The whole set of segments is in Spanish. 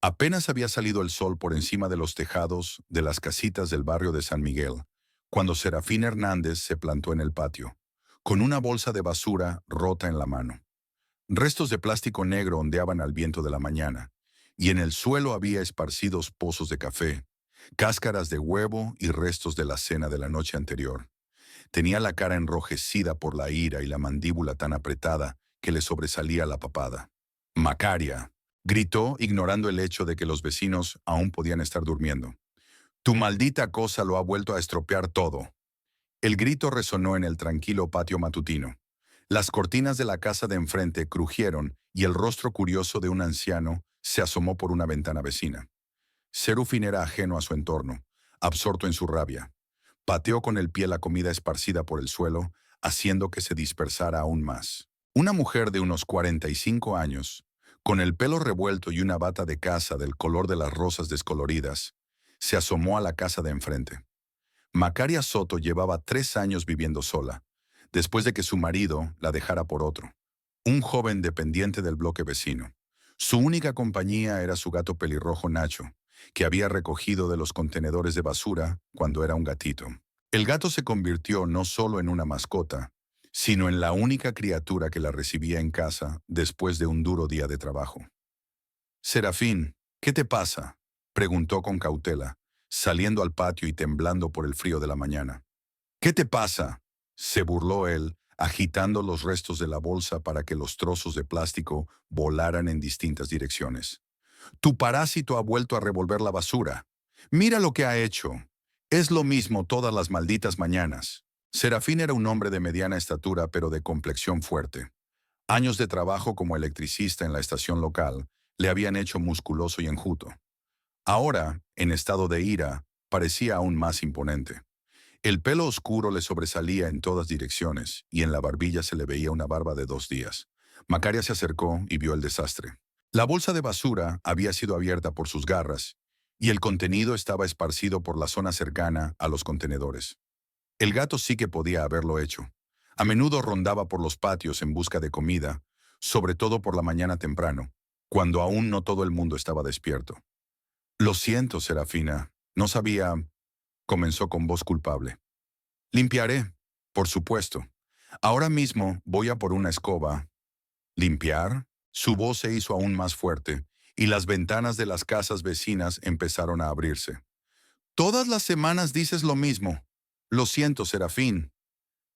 Apenas había salido el sol por encima de los tejados de las casitas del barrio de San Miguel, cuando Serafín Hernández se plantó en el patio, con una bolsa de basura rota en la mano. Restos de plástico negro ondeaban al viento de la mañana, y en el suelo había esparcidos pozos de café, cáscaras de huevo y restos de la cena de la noche anterior. Tenía la cara enrojecida por la ira y la mandíbula tan apretada que le sobresalía la papada. Macaria, gritó, ignorando el hecho de que los vecinos aún podían estar durmiendo. Tu maldita cosa lo ha vuelto a estropear todo. El grito resonó en el tranquilo patio matutino. Las cortinas de la casa de enfrente crujieron y el rostro curioso de un anciano se asomó por una ventana vecina. Serufín era ajeno a su entorno, absorto en su rabia. Pateó con el pie la comida esparcida por el suelo, haciendo que se dispersara aún más. Una mujer de unos 45 años, con el pelo revuelto y una bata de casa del color de las rosas descoloridas, se asomó a la casa de enfrente. Macaria Soto llevaba 3 años viviendo sola, después de que su marido la dejara por otro, un joven dependiente del bloque vecino. Su única compañía era su gato pelirrojo Nacho, que había recogido de los contenedores de basura cuando era un gatito. El gato se convirtió no solo en una mascota, sino en la única criatura que la recibía en casa después de un duro día de trabajo. Serafín, ¿qué te pasa?, preguntó con cautela, saliendo al patio y temblando por el frío de la mañana. ¿Qué te pasa?, se burló él, agitando los restos de la bolsa para que los trozos de plástico volaran en distintas direcciones. Tu parásito ha vuelto a revolver la basura. Mira lo que ha hecho. Es lo mismo todas las malditas mañanas. Serafín era un hombre de mediana estatura pero de complexión fuerte. Años de trabajo como electricista en la estación local le habían hecho musculoso y enjuto. Ahora, en estado de ira, parecía aún más imponente. El pelo oscuro le sobresalía en todas direcciones y en la barbilla se le veía una barba de 2 días. Macaria se acercó y vio el desastre. La bolsa de basura había sido abierta por sus garras y el contenido estaba esparcido por la zona cercana a los contenedores. El gato sí que podía haberlo hecho. A menudo rondaba por los patios en busca de comida, sobre todo por la mañana temprano, cuando aún no todo el mundo estaba despierto. Lo siento, Serafina. No sabía, comenzó con voz culpable. Limpiaré, por supuesto. Ahora mismo voy a por una escoba. ¿Limpiar? Su voz se hizo aún más fuerte, y las ventanas de las casas vecinas empezaron a abrirse. Todas las semanas dices lo mismo. Lo siento, Serafín.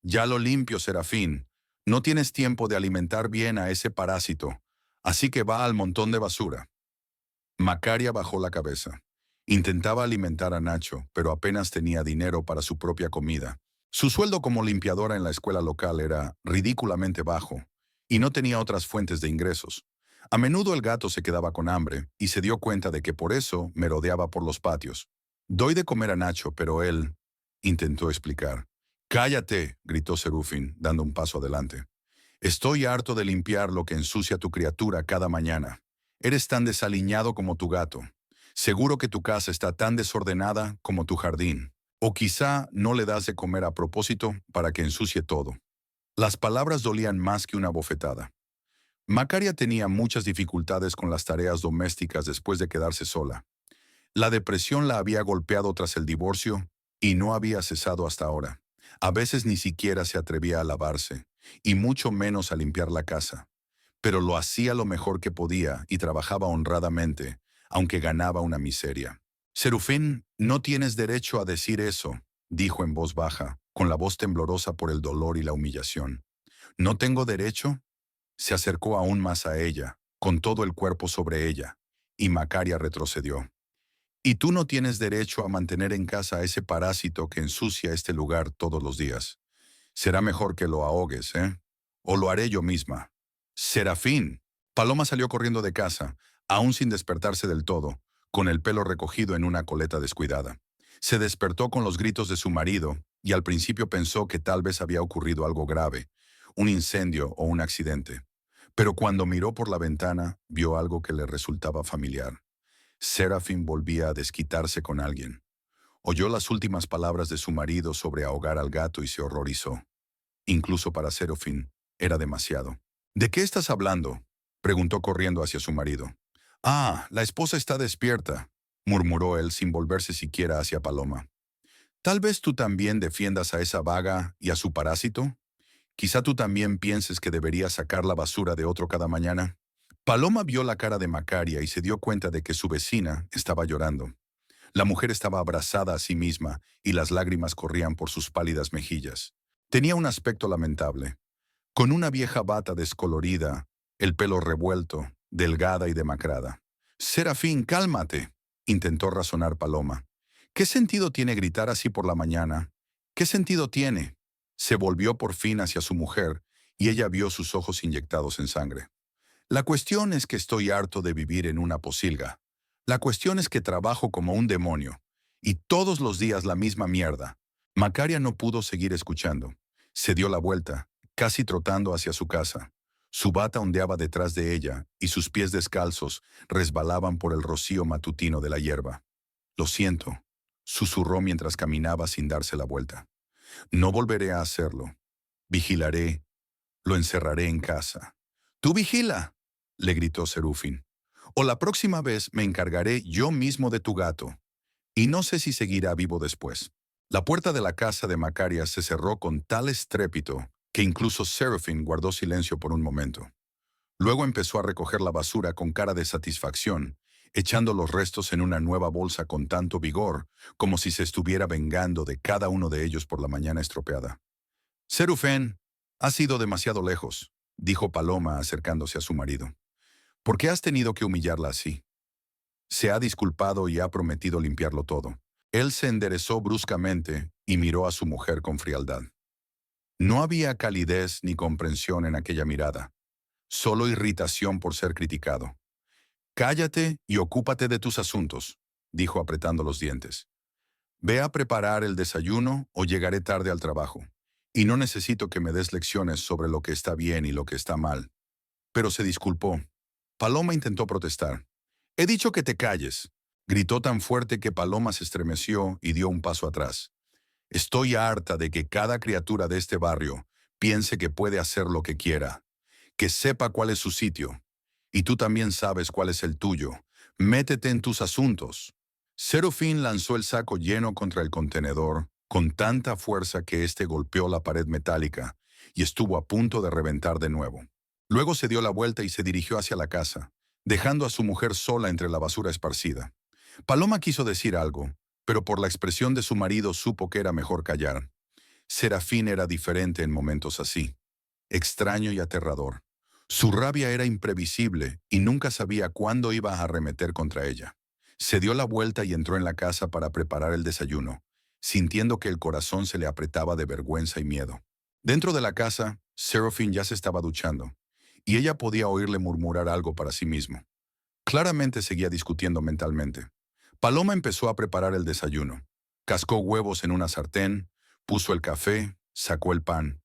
Ya lo limpio, Serafín. No tienes tiempo de alimentar bien a ese parásito, así que va al montón de basura. Macaria bajó la cabeza. Intentaba alimentar a Nacho, pero apenas tenía dinero para su propia comida. Su sueldo como limpiadora en la escuela local era ridículamente bajo, y no tenía otras fuentes de ingresos. A menudo el gato se quedaba con hambre, y se dio cuenta de que por eso merodeaba por los patios. Doy de comer a Nacho, pero él intentó explicar. «Cállate», gritó Serufín, dando un paso adelante. «Estoy harto de limpiar lo que ensucia tu criatura cada mañana. Eres tan desaliñado como tu gato. Seguro que tu casa está tan desordenada como tu jardín. O quizá no le das de comer a propósito para que ensucie todo». Las palabras dolían más que una bofetada. Macaria tenía muchas dificultades con las tareas domésticas después de quedarse sola. La depresión la había golpeado tras el divorcio y no había cesado hasta ahora. A veces ni siquiera se atrevía a lavarse, y mucho menos a limpiar la casa. Pero lo hacía lo mejor que podía y trabajaba honradamente, aunque ganaba una miseria. «Serufín, no tienes derecho a decir eso», dijo en voz baja, con la voz temblorosa por el dolor y la humillación. «¿No tengo derecho?». Se acercó aún más a ella, con todo el cuerpo sobre ella, y Macaria retrocedió. «Y tú no tienes derecho a mantener en casa a ese parásito que ensucia este lugar todos los días. Será mejor que lo ahogues, ¿eh? O lo haré yo misma». «Serafín». Paloma salió corriendo de casa, aún sin despertarse del todo, con el pelo recogido en una coleta descuidada. Se despertó con los gritos de su marido y al principio pensó que tal vez había ocurrido algo grave, un incendio o un accidente. Pero cuando miró por la ventana, vio algo que le resultaba familiar. Serafín volvía a desquitarse con alguien. Oyó las últimas palabras de su marido sobre ahogar al gato y se horrorizó. Incluso para Serafín, era demasiado. «¿De qué estás hablando?», preguntó corriendo hacia su marido. Ah, la esposa está despierta, murmuró él sin volverse siquiera hacia Paloma. Tal vez tú también defiendas a esa vaga y a su parásito. Quizá tú también pienses que deberías sacar la basura de otro cada mañana. Paloma vio la cara de Macaria y se dio cuenta de que su vecina estaba llorando. La mujer estaba abrazada a sí misma y las lágrimas corrían por sus pálidas mejillas. Tenía un aspecto lamentable, con una vieja bata descolorida, el pelo revuelto, delgada y demacrada. Serafín, cálmate, intentó razonar Paloma. ¿Qué sentido tiene gritar así por la mañana? ¿Qué sentido tiene? Se volvió por fin hacia su mujer y ella vio sus ojos inyectados en sangre. La cuestión es que estoy harto de vivir en una posilga. La cuestión es que trabajo como un demonio. Y todos los días la misma mierda. Macaria no pudo seguir escuchando. Se dio la vuelta, casi trotando hacia su casa. Su bata ondeaba detrás de ella y sus pies descalzos resbalaban por el rocío matutino de la hierba. Lo siento, susurró mientras caminaba sin darse la vuelta. No volveré a hacerlo. Vigilaré, lo encerraré en casa. ¡Tú vigila!, le gritó Serufin. O la próxima vez me encargaré yo mismo de tu gato. Y no sé si seguirá vivo después. La puerta de la casa de Macaria se cerró con tal estrépito que incluso Serafin guardó silencio por un momento. Luego empezó a recoger la basura con cara de satisfacción, echando los restos en una nueva bolsa con tanto vigor como si se estuviera vengando de cada uno de ellos por la mañana estropeada. Serufén, has ido demasiado lejos, dijo Paloma acercándose a su marido. ¿Por qué has tenido que humillarla así? Se ha disculpado y ha prometido limpiarlo todo. Él se enderezó bruscamente y miró a su mujer con frialdad. No había calidez ni comprensión en aquella mirada, solo irritación por ser criticado. Cállate y ocúpate de tus asuntos, dijo apretando los dientes. Ve a preparar el desayuno o llegaré tarde al trabajo. Y no necesito que me des lecciones sobre lo que está bien y lo que está mal. Pero se disculpó. Paloma intentó protestar. He dicho que te calles. Gritó tan fuerte que Paloma se estremeció y dio un paso atrás. Estoy harta de que cada criatura de este barrio piense que puede hacer lo que quiera, que sepa cuál es su sitio. Y tú también sabes cuál es el tuyo. Métete en tus asuntos. Serafín lanzó el saco lleno contra el contenedor con tanta fuerza que éste golpeó la pared metálica y estuvo a punto de reventar de nuevo. Luego se dio la vuelta y se dirigió hacia la casa, dejando a su mujer sola entre la basura esparcida. Paloma quiso decir algo, pero por la expresión de su marido supo que era mejor callar. Serafín era diferente en momentos así, extraño y aterrador. Su rabia era imprevisible y nunca sabía cuándo iba a arremeter contra ella. Se dio la vuelta y entró en la casa para preparar el desayuno, sintiendo que el corazón se le apretaba de vergüenza y miedo. Dentro de la casa, Serafín ya se estaba duchando, y ella podía oírle murmurar algo para sí mismo. Claramente seguía discutiendo mentalmente. Paloma empezó a preparar el desayuno. Cascó huevos en una sartén, puso el café, sacó el pan.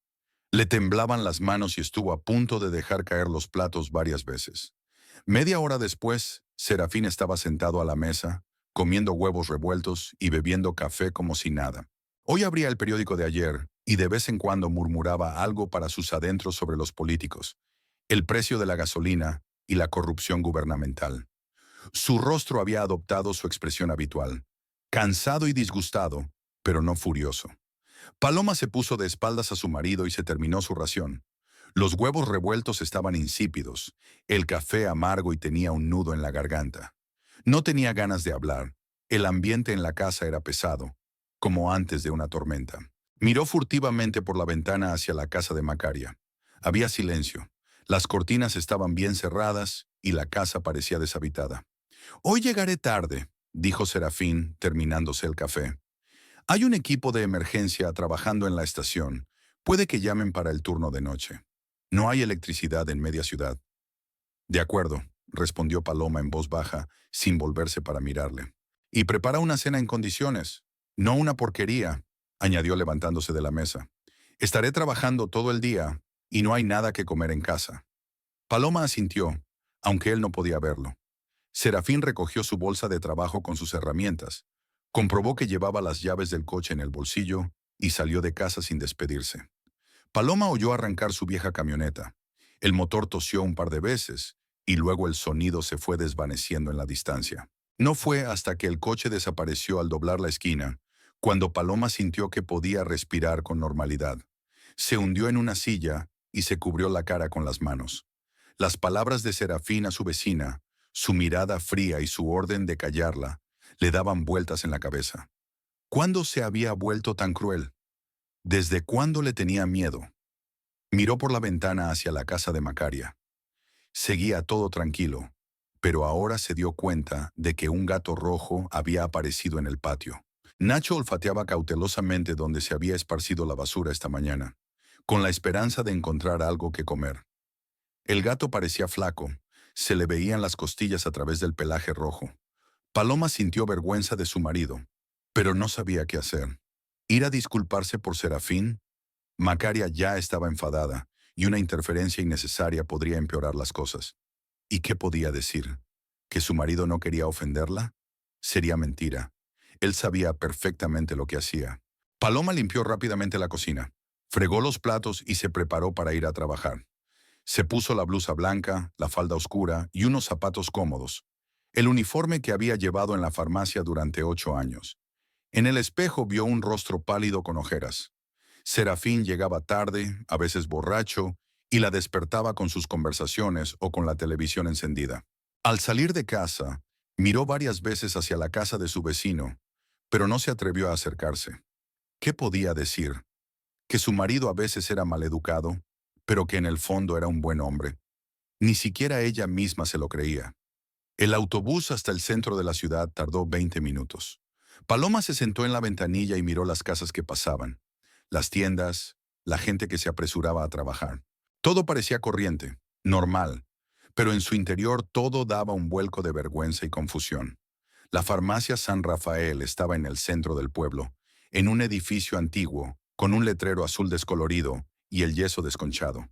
Le temblaban las manos y estuvo a punto de dejar caer los platos varias veces. Media hora después, Serafín estaba sentado a la mesa, comiendo huevos revueltos y bebiendo café como si nada. Hoy abría el periódico de ayer y de vez en cuando murmuraba algo para sus adentros sobre los políticos, el precio de la gasolina y la corrupción gubernamental. Su rostro había adoptado su expresión habitual, cansado y disgustado, pero no furioso. Paloma se puso de espaldas a su marido y se terminó su ración. Los huevos revueltos estaban insípidos, el café amargo y tenía un nudo en la garganta. No tenía ganas de hablar. El ambiente en la casa era pesado, como antes de una tormenta. Miró furtivamente por la ventana hacia la casa de Macaria. Había silencio. Las cortinas estaban bien cerradas y la casa parecía deshabitada. Hoy llegaré tarde, dijo Serafín, terminándose el café. Hay un equipo de emergencia trabajando en la estación. Puede que llamen para el turno de noche. No hay electricidad en media ciudad. De acuerdo, respondió Paloma en voz baja, sin volverse para mirarle. Y prepara una cena en condiciones. No una porquería, añadió levantándose de la mesa. Estaré trabajando todo el día y no hay nada que comer en casa. Paloma asintió, aunque él no podía verlo. Serafín recogió su bolsa de trabajo con sus herramientas, comprobó que llevaba las llaves del coche en el bolsillo y salió de casa sin despedirse. Paloma oyó arrancar su vieja camioneta. El motor tosió un par de veces y luego el sonido se fue desvaneciendo en la distancia. No fue hasta que el coche desapareció al doblar la esquina, cuando Paloma sintió que podía respirar con normalidad. Se hundió en una silla y se cubrió la cara con las manos. Las palabras de Serafín a su vecina, su mirada fría y su orden de callarla, le daban vueltas en la cabeza. ¿Cuándo se había vuelto tan cruel? ¿Desde cuándo le tenía miedo? Miró por la ventana hacia la casa de Macaria. Seguía todo tranquilo, pero ahora se dio cuenta de que un gato rojo había aparecido en el patio. Nacho olfateaba cautelosamente donde se había esparcido la basura esta mañana, con la esperanza de encontrar algo que comer. El gato parecía flaco, se le veían las costillas a través del pelaje rojo. Paloma sintió vergüenza de su marido, pero no sabía qué hacer. ¿Ir a disculparse por Serafín? Macaria ya estaba enfadada, y una interferencia innecesaria podría empeorar las cosas. ¿Y qué podía decir? ¿Que su marido no quería ofenderla? Sería mentira. Él sabía perfectamente lo que hacía. Paloma limpió rápidamente la cocina, fregó los platos y se preparó para ir a trabajar. Se puso la blusa blanca, la falda oscura y unos zapatos cómodos, el uniforme que había llevado en la farmacia durante 8 años. En el espejo vio un rostro pálido con ojeras. Serafín llegaba tarde, a veces borracho, y la despertaba con sus conversaciones o con la televisión encendida. Al salir de casa, miró varias veces hacia la casa de su vecino, pero no se atrevió a acercarse. ¿Qué podía decir? Que su marido a veces era maleducado, pero que en el fondo era un buen hombre. Ni siquiera ella misma se lo creía. El autobús hasta el centro de la ciudad tardó 20 minutos. Paloma se sentó en la ventanilla y miró las casas que pasaban, las tiendas, la gente que se apresuraba a trabajar. Todo parecía corriente, normal, pero en su interior todo daba un vuelco de vergüenza y confusión. La farmacia San Rafael estaba en el centro del pueblo, en un edificio antiguo, con un letrero azul descolorido y el yeso desconchado.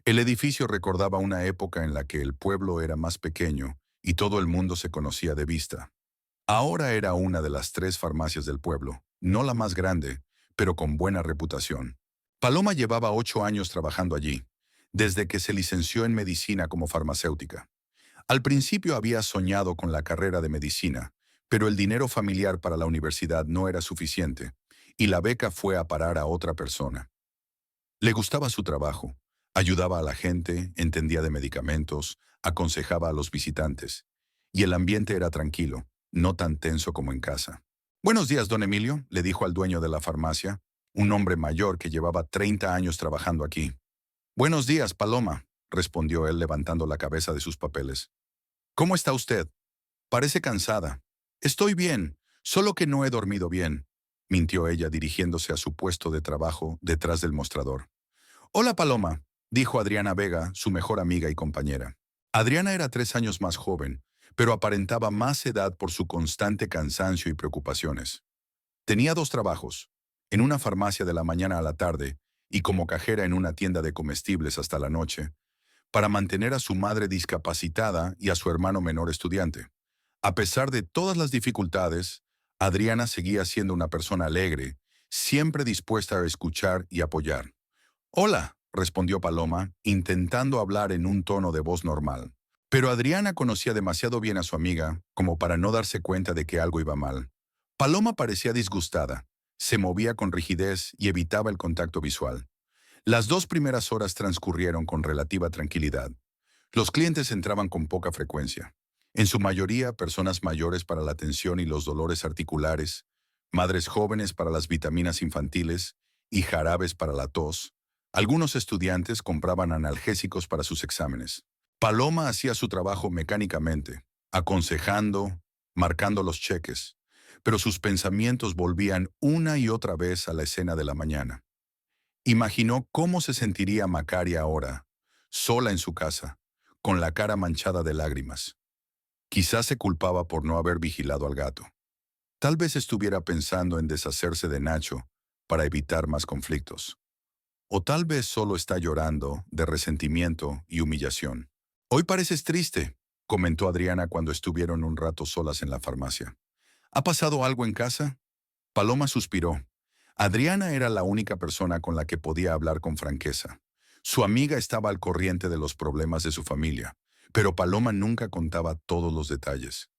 El edificio recordaba una época en la que el pueblo era más pequeño y todo el mundo se conocía de vista. Ahora era una de las 3 farmacias del pueblo, no la más grande, pero con buena reputación. Paloma llevaba 8 años trabajando allí, desde que se licenció en medicina como farmacéutica. Al principio había soñado con la carrera de medicina, pero el dinero familiar para la universidad no era suficiente, y la beca fue a parar a otra persona. Le gustaba su trabajo, ayudaba a la gente, entendía de medicamentos, aconsejaba a los visitantes, y el ambiente era tranquilo, no tan tenso como en casa. «Buenos días, don Emilio», le dijo al dueño de la farmacia, un hombre mayor que llevaba 30 años trabajando aquí. «Buenos días, Paloma», respondió él levantando la cabeza de sus papeles. «¿Cómo está usted? Parece cansada». «Estoy bien, solo que no he dormido bien», mintió ella dirigiéndose a su puesto de trabajo detrás del mostrador. «Hola, Paloma», dijo Adriana Vega, su mejor amiga y compañera. Adriana era 3 años más joven, pero aparentaba más edad por su constante cansancio y preocupaciones. Tenía 2 trabajos, en una farmacia de la mañana a la tarde y como cajera en una tienda de comestibles hasta la noche, para mantener a su madre discapacitada y a su hermano menor estudiante. A pesar de todas las dificultades, Adriana seguía siendo una persona alegre, siempre dispuesta a escuchar y apoyar. «Hola», respondió Paloma, intentando hablar en un tono de voz normal. Pero Adriana conocía demasiado bien a su amiga como para no darse cuenta de que algo iba mal. Paloma parecía disgustada, se movía con rigidez y evitaba el contacto visual. Las 2 primeras horas transcurrieron con relativa tranquilidad. Los clientes entraban con poca frecuencia. En su mayoría, personas mayores para la tensión y los dolores articulares, madres jóvenes para las vitaminas infantiles y jarabes para la tos. Algunos estudiantes compraban analgésicos para sus exámenes. Paloma hacía su trabajo mecánicamente, aconsejando, marcando los cheques, pero sus pensamientos volvían una y otra vez a la escena de la mañana. Imaginó cómo se sentiría Macaria ahora, sola en su casa, con la cara manchada de lágrimas. Quizás se culpaba por no haber vigilado al gato. Tal vez estuviera pensando en deshacerse de Nacho para evitar más conflictos. O tal vez solo está llorando de resentimiento y humillación. «Hoy pareces triste», comentó Adriana cuando estuvieron un rato solas en la farmacia. «¿Ha pasado algo en casa?» Paloma suspiró. Adriana era la única persona con la que podía hablar con franqueza. Su amiga estaba al corriente de los problemas de su familia, Pero Paloma nunca contaba todos los detalles.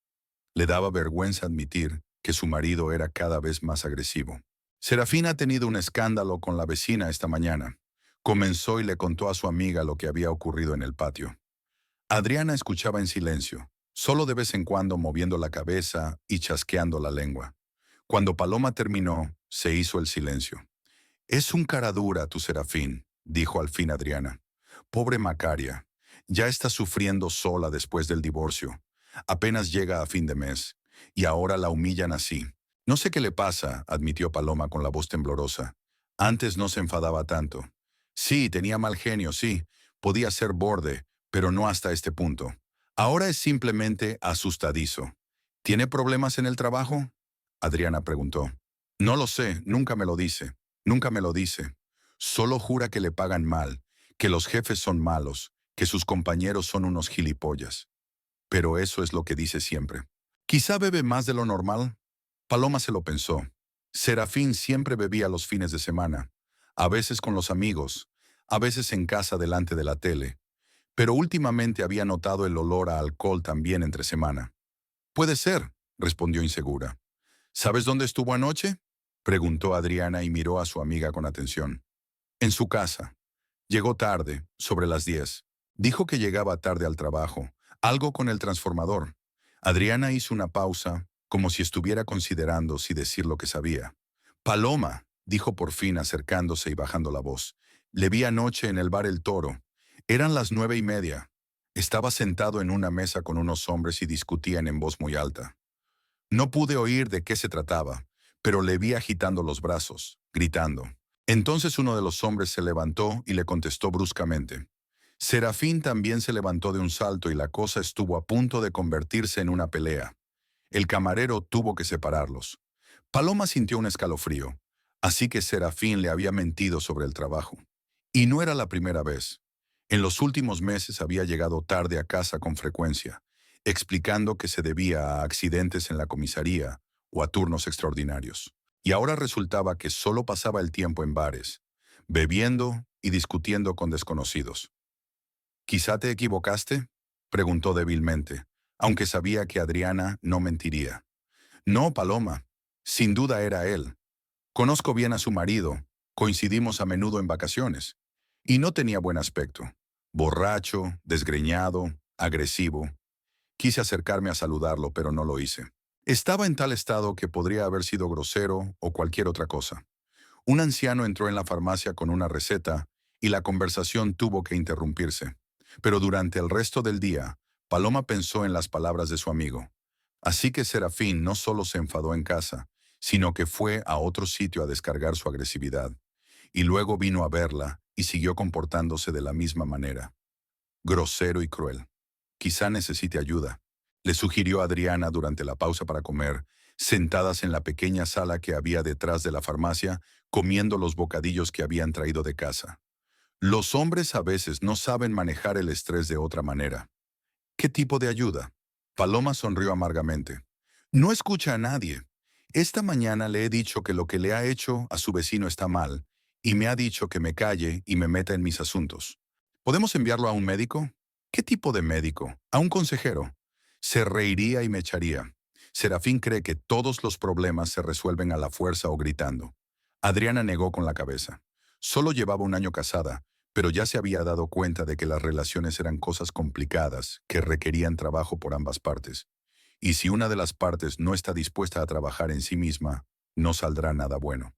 Le daba vergüenza admitir que su marido era cada vez más agresivo. Serafín ha tenido un escándalo con la vecina esta mañana. Comenzó y le contó a su amiga lo que había ocurrido en el patio. Adriana escuchaba en silencio, solo de vez en cuando moviendo la cabeza y chasqueando la lengua. Cuando Paloma terminó, se hizo el silencio. «Es un cara dura tu Serafín», dijo al fin Adriana. «Pobre Macaria, ya está sufriendo sola después del divorcio. Apenas llega a fin de mes, y ahora la humillan así». «No sé qué le pasa», admitió Paloma con la voz temblorosa. «Antes no se enfadaba tanto. Sí, tenía mal genio, sí. Podía ser borde, pero no hasta este punto. Ahora es simplemente asustadizo». «¿Tiene problemas en el trabajo?», Adriana preguntó. «No lo sé, nunca me lo dice. Nunca me lo dice. Solo jura que le pagan mal, que los jefes son malos, que sus compañeros son unos gilipollas. Pero eso es lo que dice siempre. Quizá bebe más de lo normal». Paloma se lo pensó. Serafín siempre bebía los fines de semana, a veces con los amigos, a veces en casa delante de la tele, pero últimamente había notado el olor a alcohol también entre semana. «Puede ser», respondió insegura. «¿Sabes dónde estuvo anoche?», preguntó Adriana y miró a su amiga con atención. «En su casa. Llegó tarde, sobre las 10. Dijo que llegaba tarde al trabajo, algo con el transformador». Adriana hizo una pausa, como si estuviera considerando si decir lo que sabía. «Paloma», dijo por fin acercándose y bajando la voz. «Le vi anoche en el bar El Toro. Eran las 9:30. Estaba sentado en una mesa con unos hombres y discutían en voz muy alta. No pude oír de qué se trataba, pero le vi agitando los brazos, gritando. Entonces uno de los hombres se levantó y le contestó bruscamente. Serafín también se levantó de un salto y la cosa estuvo a punto de convertirse en una pelea. El camarero tuvo que separarlos. Paloma sintió un escalofrío, así que Serafín le había mentido sobre el trabajo. Y no era la primera vez. En los últimos meses había llegado tarde a casa con frecuencia, explicando que se debía a accidentes en la comisaría o a turnos extraordinarios. Y ahora resultaba que solo pasaba el tiempo en bares, bebiendo y discutiendo con desconocidos. «¿Quizá te equivocaste?», preguntó débilmente, aunque sabía que Adriana no mentiría. «No, Paloma. Sin duda era él. Conozco bien a su marido, coincidimos a menudo en vacaciones. Y no tenía buen aspecto. Borracho, desgreñado, agresivo. Quise acercarme a saludarlo, pero no lo hice. Estaba en tal estado que podría haber sido grosero o cualquier otra cosa. Un anciano entró en la farmacia con una receta y la conversación tuvo que interrumpirse. Pero durante el resto del día, Paloma pensó en las palabras de su amigo. Así que Serafín no solo se enfadó en casa, sino que fue a otro sitio a descargar su agresividad. Y luego vino a verla y siguió comportándose de la misma manera. Grosero y cruel. «Quizá necesite ayuda», le sugirió Adriana durante la pausa para comer, sentadas en la pequeña sala que había detrás de la farmacia, comiendo los bocadillos que habían traído de casa. Los hombres a veces no saben manejar el estrés de otra manera. «¿Qué tipo de ayuda?». Paloma sonrió amargamente. «No escucha a nadie. Esta mañana le he dicho que lo que le ha hecho a su vecino está mal, y me ha dicho que me calle y me meta en mis asuntos. ¿Podemos enviarlo a un médico?». «¿Qué tipo de médico?». «A un consejero». Se reiría y me echaría. Serafín cree que todos los problemas se resuelven a la fuerza o gritando. Adriana negó con la cabeza. Solo llevaba un año casada, pero ya se había dado cuenta de que las relaciones eran cosas complicadas que requerían trabajo por ambas partes. Y si una de las partes no está dispuesta a trabajar en sí misma, no saldrá nada bueno.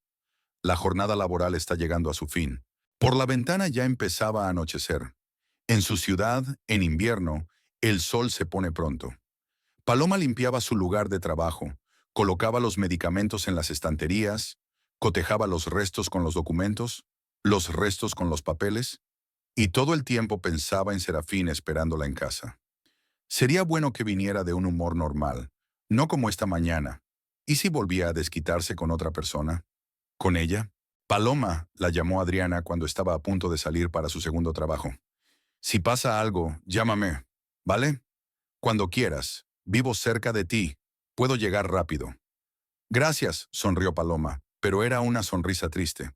La jornada laboral está llegando a su fin. Por la ventana ya empezaba a anochecer. En su ciudad, en invierno, el sol se pone pronto. Paloma limpiaba su lugar de trabajo, colocaba los medicamentos en las estanterías, cotejaba los restos con los documentos, los restos con los papeles, y todo el tiempo pensaba en Serafín esperándola en casa. Sería bueno que viniera de un humor normal, no como esta mañana. ¿Y si volvía a desquitarse con otra persona? ¿Con ella? «Paloma», la llamó Adriana cuando estaba a punto de salir para su segundo trabajo. «Si pasa algo, llámame, ¿vale? Cuando quieras. Vivo cerca de ti. Puedo llegar rápido». «Gracias», sonrió Paloma, pero era una sonrisa triste.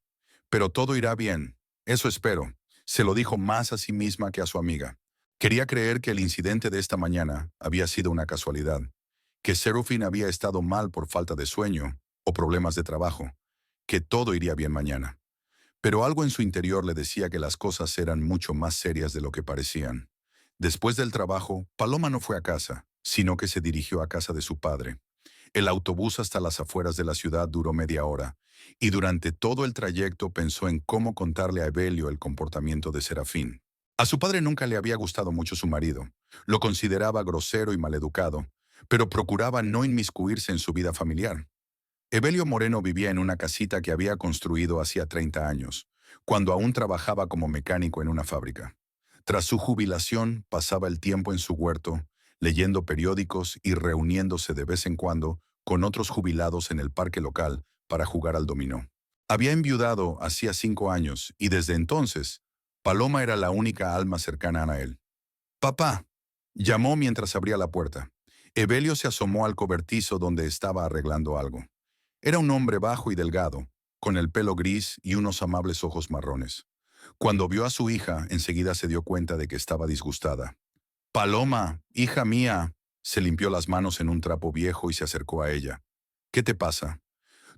«Pero todo irá bien. Eso espero». Se lo dijo más a sí misma que a su amiga. Quería creer que el incidente de esta mañana había sido una casualidad, que Serafín había estado mal por falta de sueño o problemas de trabajo, que todo iría bien mañana. Pero algo en su interior le decía que las cosas eran mucho más serias de lo que parecían. Después del trabajo, Paloma no fue a casa, sino que se dirigió a casa de su padre. El autobús hasta las afueras de la ciudad duró media hora, y durante todo el trayecto pensó en cómo contarle a Evelio el comportamiento de Serafín. A su padre nunca le había gustado mucho su marido. Lo consideraba grosero y maleducado, pero procuraba no inmiscuirse en su vida familiar. Evelio Moreno vivía en una casita que había construido hacía 30 años, cuando aún trabajaba como mecánico en una fábrica. Tras su jubilación, pasaba el tiempo en su huerto, leyendo periódicos y reuniéndose de vez en cuando con otros jubilados en el parque local para jugar al dominó. Había enviudado hacía 5 años y desde entonces, Paloma era la única alma cercana a él. «Papá», llamó mientras abría la puerta. Evelio se asomó al cobertizo donde estaba arreglando algo. Era un hombre bajo y delgado, con el pelo gris y unos amables ojos marrones. Cuando vio a su hija, enseguida se dio cuenta de que estaba disgustada. «Paloma, hija mía», se limpió las manos en un trapo viejo y se acercó a ella. «¿Qué te pasa?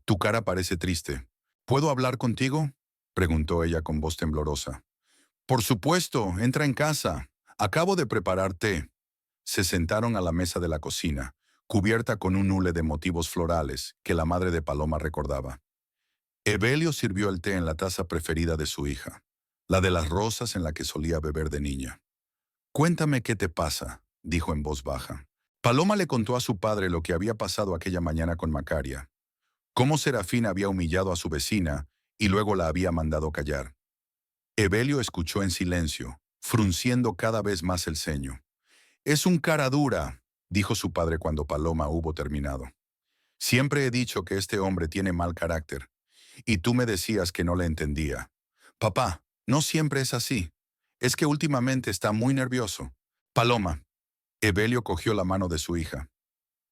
Tu cara parece triste. ¿Puedo hablar contigo?», preguntó ella con voz temblorosa. «Por supuesto, entra en casa. Acabo de preparar té». Se sentaron a la mesa de la cocina, cubierta con un hule de motivos florales que la madre de Paloma recordaba. Evelio sirvió el té en la taza preferida de su hija, la de las rosas en la que solía beber de niña. «Cuéntame qué te pasa», dijo en voz baja. Paloma le contó a su padre lo que había pasado aquella mañana con Macaria, cómo Serafín había humillado a su vecina y luego la había mandado callar. Evelio escuchó en silencio, frunciendo cada vez más el ceño. «Es un cara dura», dijo su padre cuando Paloma hubo terminado. «Siempre he dicho que este hombre tiene mal carácter, y tú me decías que no le entendía. Papá, no siempre es así. Es que últimamente está muy nervioso». «Paloma», Evelio cogió la mano de su hija.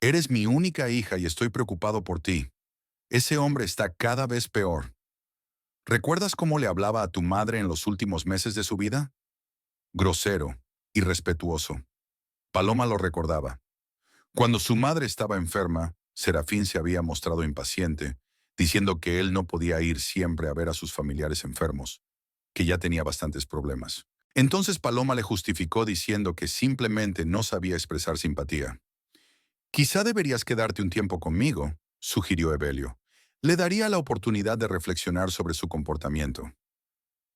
«Eres mi única hija y estoy preocupado por ti. Ese hombre está cada vez peor. ¿Recuerdas cómo le hablaba a tu madre en los últimos meses de su vida? Grosero, irrespetuoso». Paloma lo recordaba. Cuando su madre estaba enferma, Serafín se había mostrado impaciente, diciendo que él no podía ir siempre a ver a sus familiares enfermos, que ya tenía bastantes problemas. Entonces Paloma le justificó diciendo que simplemente no sabía expresar simpatía. «Quizá deberías quedarte un tiempo conmigo», sugirió Evelio. «Le daría la oportunidad de reflexionar sobre su comportamiento».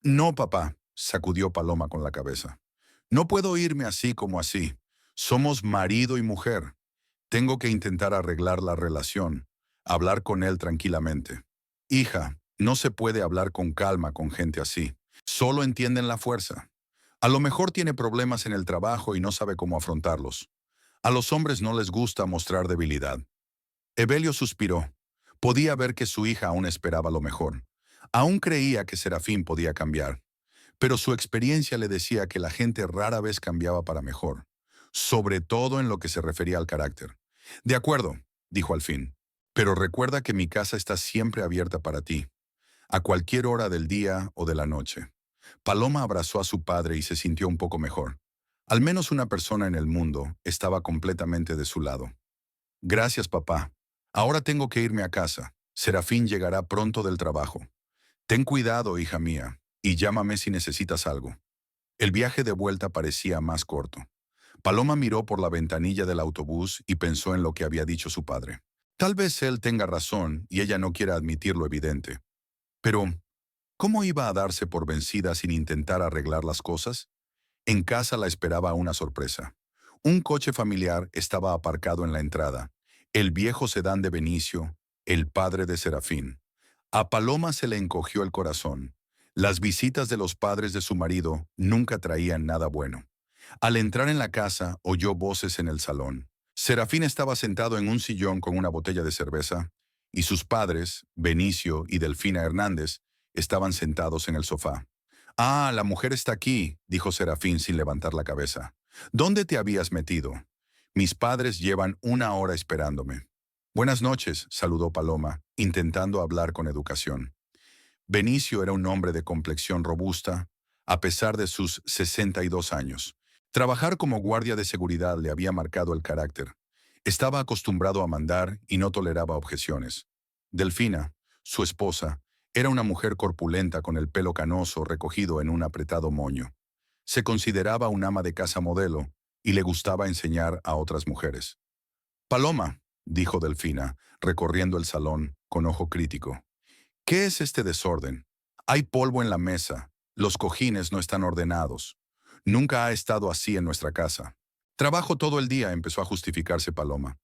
«No, papá», sacudió Paloma con la cabeza. «No puedo irme así como así. Somos marido y mujer. Tengo que intentar arreglar la relación, hablar con él tranquilamente. Hija, no se puede hablar con calma con gente así. Solo entienden la fuerza. A lo mejor tiene problemas en el trabajo y no sabe cómo afrontarlos. A los hombres no les gusta mostrar debilidad». Evelio suspiró. Podía ver que su hija aún esperaba lo mejor. Aún creía que Serafín podía cambiar. Pero su experiencia le decía que la gente rara vez cambiaba para mejor, sobre todo en lo que se refería al carácter. «De acuerdo», dijo al fin, «pero recuerda que mi casa está siempre abierta para ti, a cualquier hora del día o de la noche». Paloma abrazó a su padre y se sintió un poco mejor. Al menos una persona en el mundo estaba completamente de su lado. «Gracias, papá. Ahora tengo que irme a casa. Serafín llegará pronto del trabajo. Ten cuidado, hija mía, y llámame si necesitas algo». El viaje de vuelta parecía más corto. Paloma miró por la ventanilla del autobús y pensó en lo que había dicho su padre. Tal vez él tenga razón y ella no quiera admitir lo evidente. Pero, ¿cómo iba a darse por vencida sin intentar arreglar las cosas? En casa la esperaba una sorpresa. Un coche familiar estaba aparcado en la entrada. El viejo sedán de Benicio, el padre de Serafín. A Paloma se le encogió el corazón. Las visitas de los padres de su marido nunca traían nada bueno. Al entrar en la casa, oyó voces en el salón. Serafín estaba sentado en un sillón con una botella de cerveza, y sus padres, Benicio y Delfina Hernández, estaban sentados en el sofá. «Ah, la mujer está aquí», dijo Serafín sin levantar la cabeza. «¿Dónde te habías metido? Mis padres llevan 1 hora esperándome». «Buenas noches», saludó Paloma, intentando hablar con educación. Benicio era un hombre de complexión robusta, a pesar de sus 62 años. Trabajar como guardia de seguridad le había marcado el carácter. Estaba acostumbrado a mandar y no toleraba objeciones. Delfina, su esposa, era una mujer corpulenta con el pelo canoso recogido en un apretado moño. Se consideraba un ama de casa modelo y le gustaba enseñar a otras mujeres. Paloma, dijo Delfina, recorriendo el salón con ojo crítico. ¿Qué es este desorden? Hay polvo en la mesa, los cojines no están ordenados. Nunca ha estado así en nuestra casa. Trabajo todo el día, empezó a justificarse Paloma.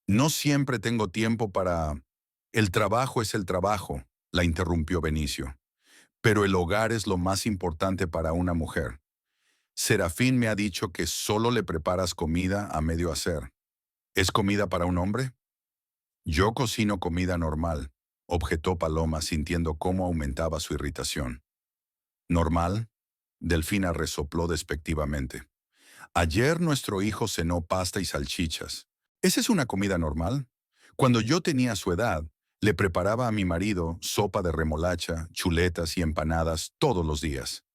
No siempre tengo tiempo para... El trabajo es el trabajo, la interrumpió Benicio. Pero el hogar es lo más importante para una mujer. Serafín me ha dicho que solo le preparas comida a medio hacer. ¿Es comida para un hombre? Yo cocino comida normal, objetó Paloma sintiendo cómo aumentaba su irritación. ¿Normal? Delfina resopló despectivamente. Ayer nuestro hijo cenó pasta y salchichas. ¿Esa es una comida normal? Cuando yo tenía su edad, le preparaba a mi marido sopa de remolacha, chuletas y empanadas todos los días.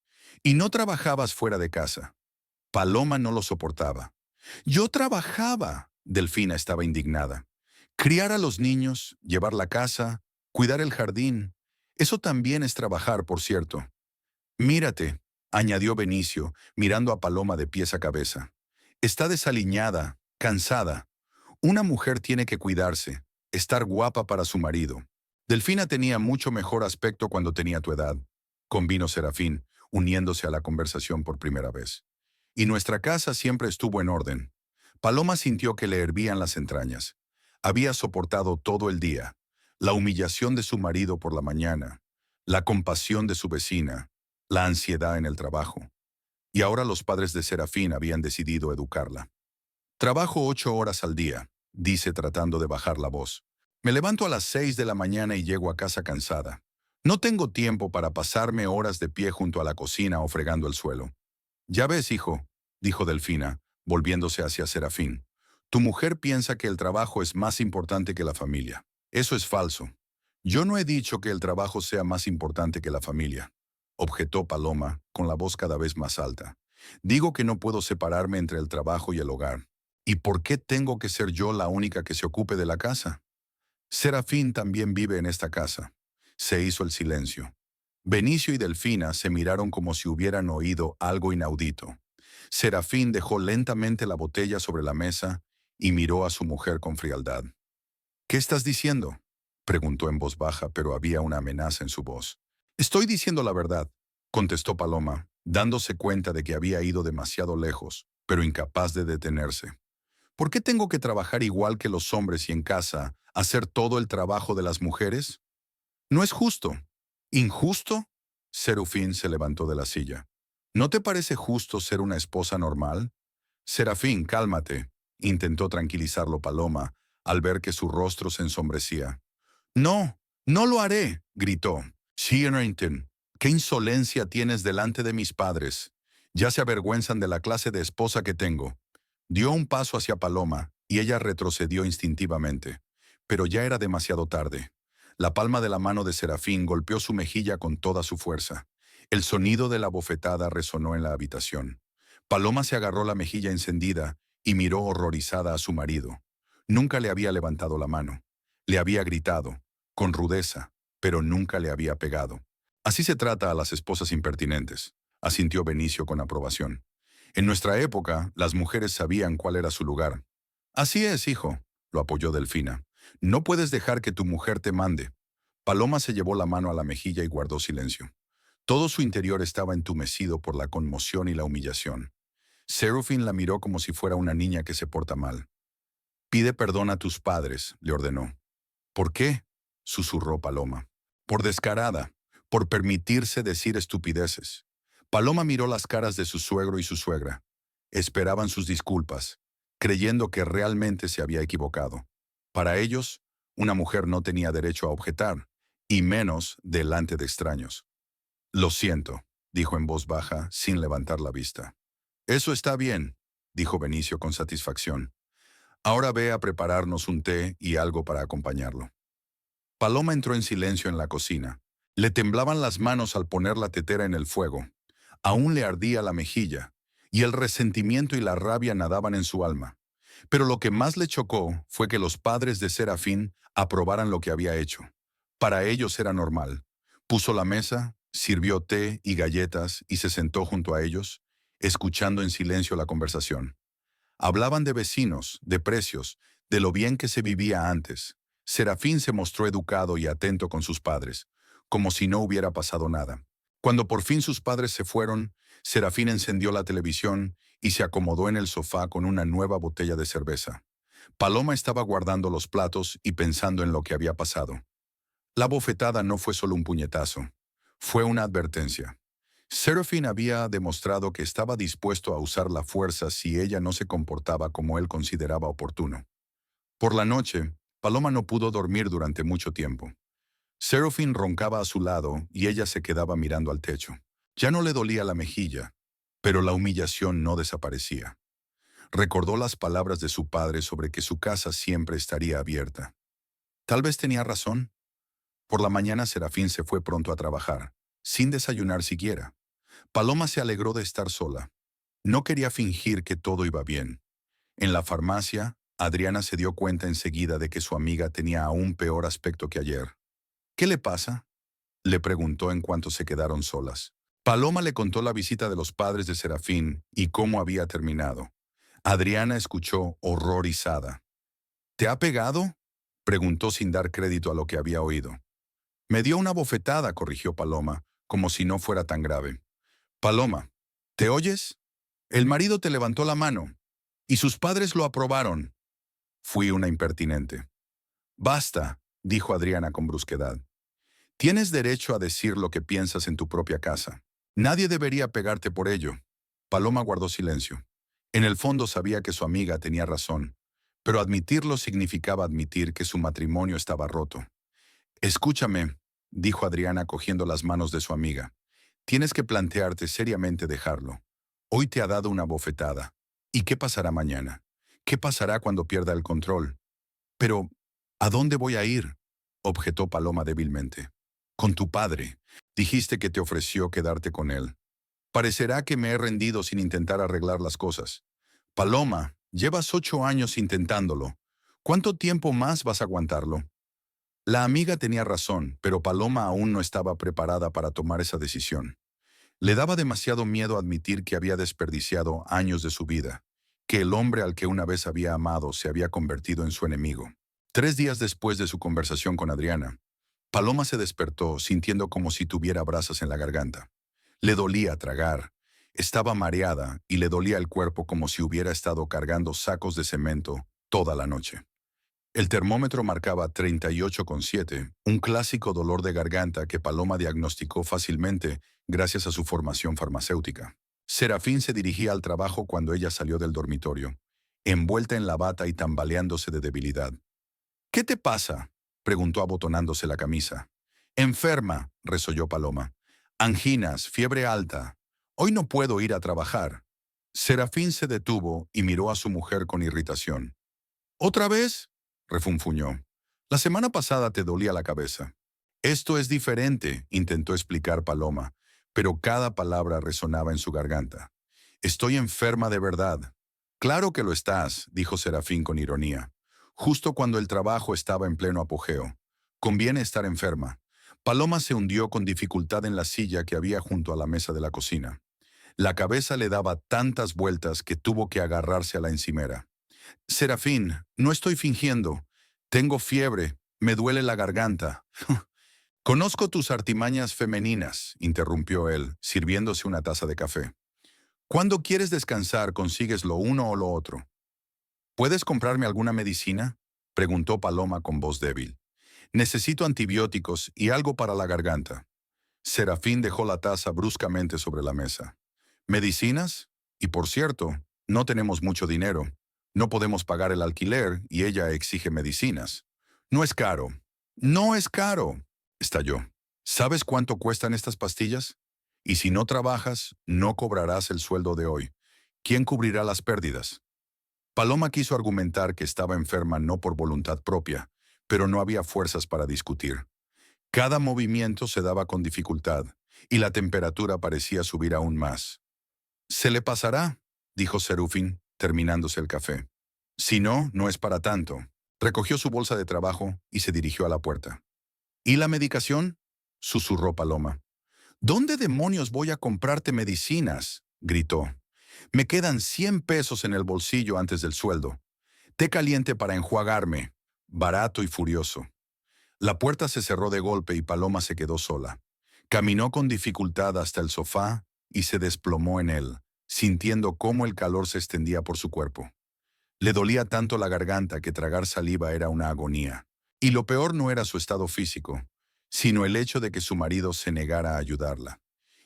Y no trabajabas fuera de casa. Paloma no lo soportaba. Yo trabajaba. Delfina estaba indignada. Criar a los niños, llevar la casa, cuidar el jardín. Eso también es trabajar, por cierto. Mírate, añadió Benicio, mirando a Paloma de pies a cabeza. Está desaliñada, cansada. Una mujer tiene que cuidarse, estar guapa para su marido. Delfina tenía mucho mejor aspecto cuando tenía tu edad, convino Serafín, uniéndose a la conversación por primera vez. Y nuestra casa siempre estuvo en orden. Paloma sintió que le hervían las entrañas. Había soportado todo el día, la humillación de su marido por la mañana, la compasión de su vecina, la ansiedad en el trabajo. Y ahora los padres de Serafín habían decidido educarla. Trabajo 8 horas al día, dice tratando de bajar la voz. Me levanto a las 6 de la mañana y llego a casa cansada. No tengo tiempo para pasarme horas de pie junto a la cocina o fregando el suelo. Ya ves, hijo, dijo Delfina, volviéndose hacia Serafín. Tu mujer piensa que el trabajo es más importante que la familia. Eso es falso. Yo no he dicho que el trabajo sea más importante que la familia, objetó Paloma, con la voz cada vez más alta. Digo que no puedo separarme entre el trabajo y el hogar. ¿Y por qué tengo que ser yo la única que se ocupe de la casa? Serafín también vive en esta casa. Se hizo el silencio. Benicio y Delfina se miraron como si hubieran oído algo inaudito. Serafín dejó lentamente la botella sobre la mesa y miró a su mujer con frialdad. ¿Qué estás diciendo?, preguntó en voz baja, pero había una amenaza en su voz. Estoy diciendo la verdad, contestó Paloma, dándose cuenta de que había ido demasiado lejos, pero incapaz de detenerse. ¿Por qué tengo que trabajar igual que los hombres y en casa, hacer todo el trabajo de las mujeres? No es justo. ¿Injusto? Serafín se levantó de la silla. ¿No te parece justo ser una esposa normal? Serafín, cálmate, intentó tranquilizarlo Paloma, al ver que su rostro se ensombrecía. No, no lo haré, gritó. Sherrington, qué insolencia tienes delante de mis padres. Ya se avergüenzan de la clase de esposa que tengo. Dio un paso hacia Paloma y ella retrocedió instintivamente. Pero ya era demasiado tarde. La palma de la mano de Serafín golpeó su mejilla con toda su fuerza. El sonido de la bofetada resonó en la habitación. Paloma se agarró la mejilla encendida y miró horrorizada a su marido. Nunca le había levantado la mano. Le había gritado, con rudeza, pero nunca le había pegado. Así se trata a las esposas impertinentes, asintió Benicio con aprobación. En nuestra época, las mujeres sabían cuál era su lugar. Así es, hijo, lo apoyó Delfina. No puedes dejar que tu mujer te mande. Paloma se llevó la mano a la mejilla y guardó silencio. Todo su interior estaba entumecido por la conmoción y la humillación. Serafín la miró como si fuera una niña que se porta mal. Pide perdón a tus padres, le ordenó. ¿Por qué?, susurró Paloma. Por descarada, por permitirse decir estupideces. Paloma miró las caras de su suegro y su suegra. Esperaban sus disculpas, creyendo que realmente se había equivocado. Para ellos, una mujer no tenía derecho a objetar, y menos delante de extraños. Lo siento, dijo en voz baja, sin levantar la vista. Eso está bien, dijo Benicio con satisfacción. Ahora ve a prepararnos un té y algo para acompañarlo. Paloma entró en silencio en la cocina. Le temblaban las manos al poner la tetera en el fuego. Aún le ardía la mejilla, y el resentimiento y la rabia nadaban en su alma. Pero lo que más le chocó fue que los padres de Serafín aprobaran lo que había hecho. Para ellos era normal. Puso la mesa, sirvió té y galletas y se sentó junto a ellos, escuchando en silencio la conversación. Hablaban de vecinos, de precios, de lo bien que se vivía antes. Serafín se mostró educado y atento con sus padres, como si no hubiera pasado nada. Cuando por fin sus padres se fueron, Serafín encendió la televisión y se acomodó en el sofá con una nueva botella de cerveza. Paloma estaba guardando los platos y pensando en lo que había pasado. La bofetada no fue solo un puñetazo, fue una advertencia. Serafín había demostrado que estaba dispuesto a usar la fuerza si ella no se comportaba como él consideraba oportuno. Por la noche, Paloma no pudo dormir durante mucho tiempo. Serafín roncaba a su lado y ella se quedaba mirando al techo. Ya no le dolía la mejilla, pero la humillación no desaparecía. Recordó las palabras de su padre sobre que su casa siempre estaría abierta. Tal vez tenía razón. Por la mañana Serafín se fue pronto a trabajar, sin desayunar siquiera. Paloma se alegró de estar sola. No quería fingir que todo iba bien. En la farmacia, Adriana se dio cuenta enseguida de que su amiga tenía aún peor aspecto que ayer. ¿Qué le pasa?, le preguntó en cuanto se quedaron solas. Paloma le contó la visita de los padres de Serafín y cómo había terminado. Adriana escuchó horrorizada. ¿Te ha pegado?, preguntó sin dar crédito a lo que había oído. Me dio una bofetada, corrigió Paloma, como si no fuera tan grave. Paloma, ¿te oyes? El marido te levantó la mano, y sus padres lo aprobaron. Fui una impertinente. Basta, dijo Adriana con brusquedad. Tienes derecho a decir lo que piensas en tu propia casa. Nadie debería pegarte por ello. Paloma guardó silencio. En el fondo sabía que su amiga tenía razón, pero admitirlo significaba admitir que su matrimonio estaba roto. Escúchame, dijo Adriana cogiendo las manos de su amiga. Tienes que plantearte seriamente dejarlo. Hoy te ha dado una bofetada. ¿Y qué pasará mañana? ¿Qué pasará cuando pierda el control? Pero, ¿a dónde voy a ir?, objetó Paloma débilmente. Con tu padre. Dijiste que te ofreció quedarte con él. Parecerá que me he rendido sin intentar arreglar las cosas. Paloma, llevas 8 años intentándolo. ¿Cuánto tiempo más vas a aguantarlo? La amiga tenía razón, pero Paloma aún no estaba preparada para tomar esa decisión. Le daba demasiado miedo admitir que había desperdiciado años de su vida, que el hombre al que una vez había amado se había convertido en su enemigo. 3 días después de su conversación con Adriana, Paloma se despertó sintiendo como si tuviera brasas en la garganta. Le dolía tragar, estaba mareada y le dolía el cuerpo como si hubiera estado cargando sacos de cemento toda la noche. El termómetro marcaba 38,7, un clásico dolor de garganta que Paloma diagnosticó fácilmente gracias a su formación farmacéutica. Serafín se dirigía al trabajo cuando ella salió del dormitorio, envuelta en la bata y tambaleándose de debilidad. ¿Qué te pasa?, preguntó abotonándose la camisa. Enferma, resolló Paloma. Anginas, fiebre alta. Hoy no puedo ir a trabajar. Serafín se detuvo y miró a su mujer con irritación. ¿Otra vez?, refunfuñó. La semana pasada te dolía la cabeza. Esto es diferente, intentó explicar Paloma, pero cada palabra resonaba en su garganta. Estoy enferma de verdad. Claro que lo estás, dijo Serafín con ironía. Justo cuando el trabajo estaba en pleno apogeo. Conviene estar enferma. Paloma se hundió con dificultad en la silla que había junto a la mesa de la cocina. La cabeza le daba tantas vueltas que tuvo que agarrarse a la encimera. Serafín, no estoy fingiendo. Tengo fiebre, me duele la garganta. Conozco tus artimañas femeninas, interrumpió él, sirviéndose una taza de café. Cuando quieres descansar, consigues lo uno o lo otro. ¿Puedes comprarme alguna medicina?, preguntó Paloma con voz débil. Necesito antibióticos y algo para la garganta. Serafín dejó la taza bruscamente sobre la mesa. ¿Medicinas? Y por cierto, no tenemos mucho dinero. No podemos pagar el alquiler y ella exige medicinas. No es caro. No es caro, estalló. ¿Sabes cuánto cuestan estas pastillas? Y si no trabajas, no cobrarás el sueldo de hoy. ¿Quién cubrirá las pérdidas? Paloma quiso argumentar que estaba enferma no por voluntad propia, pero no había fuerzas para discutir. Cada movimiento se daba con dificultad, y la temperatura parecía subir aún más. Se le pasará, dijo Serufin, terminándose el café. Si no, no es para tanto. Recogió su bolsa de trabajo y se dirigió a la puerta. ¿Y la medicación? Susurró Paloma. ¿Dónde demonios voy a comprarte medicinas? Gritó. Me quedan 100 pesos en el bolsillo antes del sueldo. Té caliente para enjuagarme. Barato y furioso. La puerta se cerró de golpe y Paloma se quedó sola. Caminó con dificultad hasta el sofá y se desplomó en él, sintiendo cómo el calor se extendía por su cuerpo. Le dolía tanto la garganta que tragar saliva era una agonía. Y lo peor no era su estado físico, sino el hecho de que su marido se negara a ayudarla.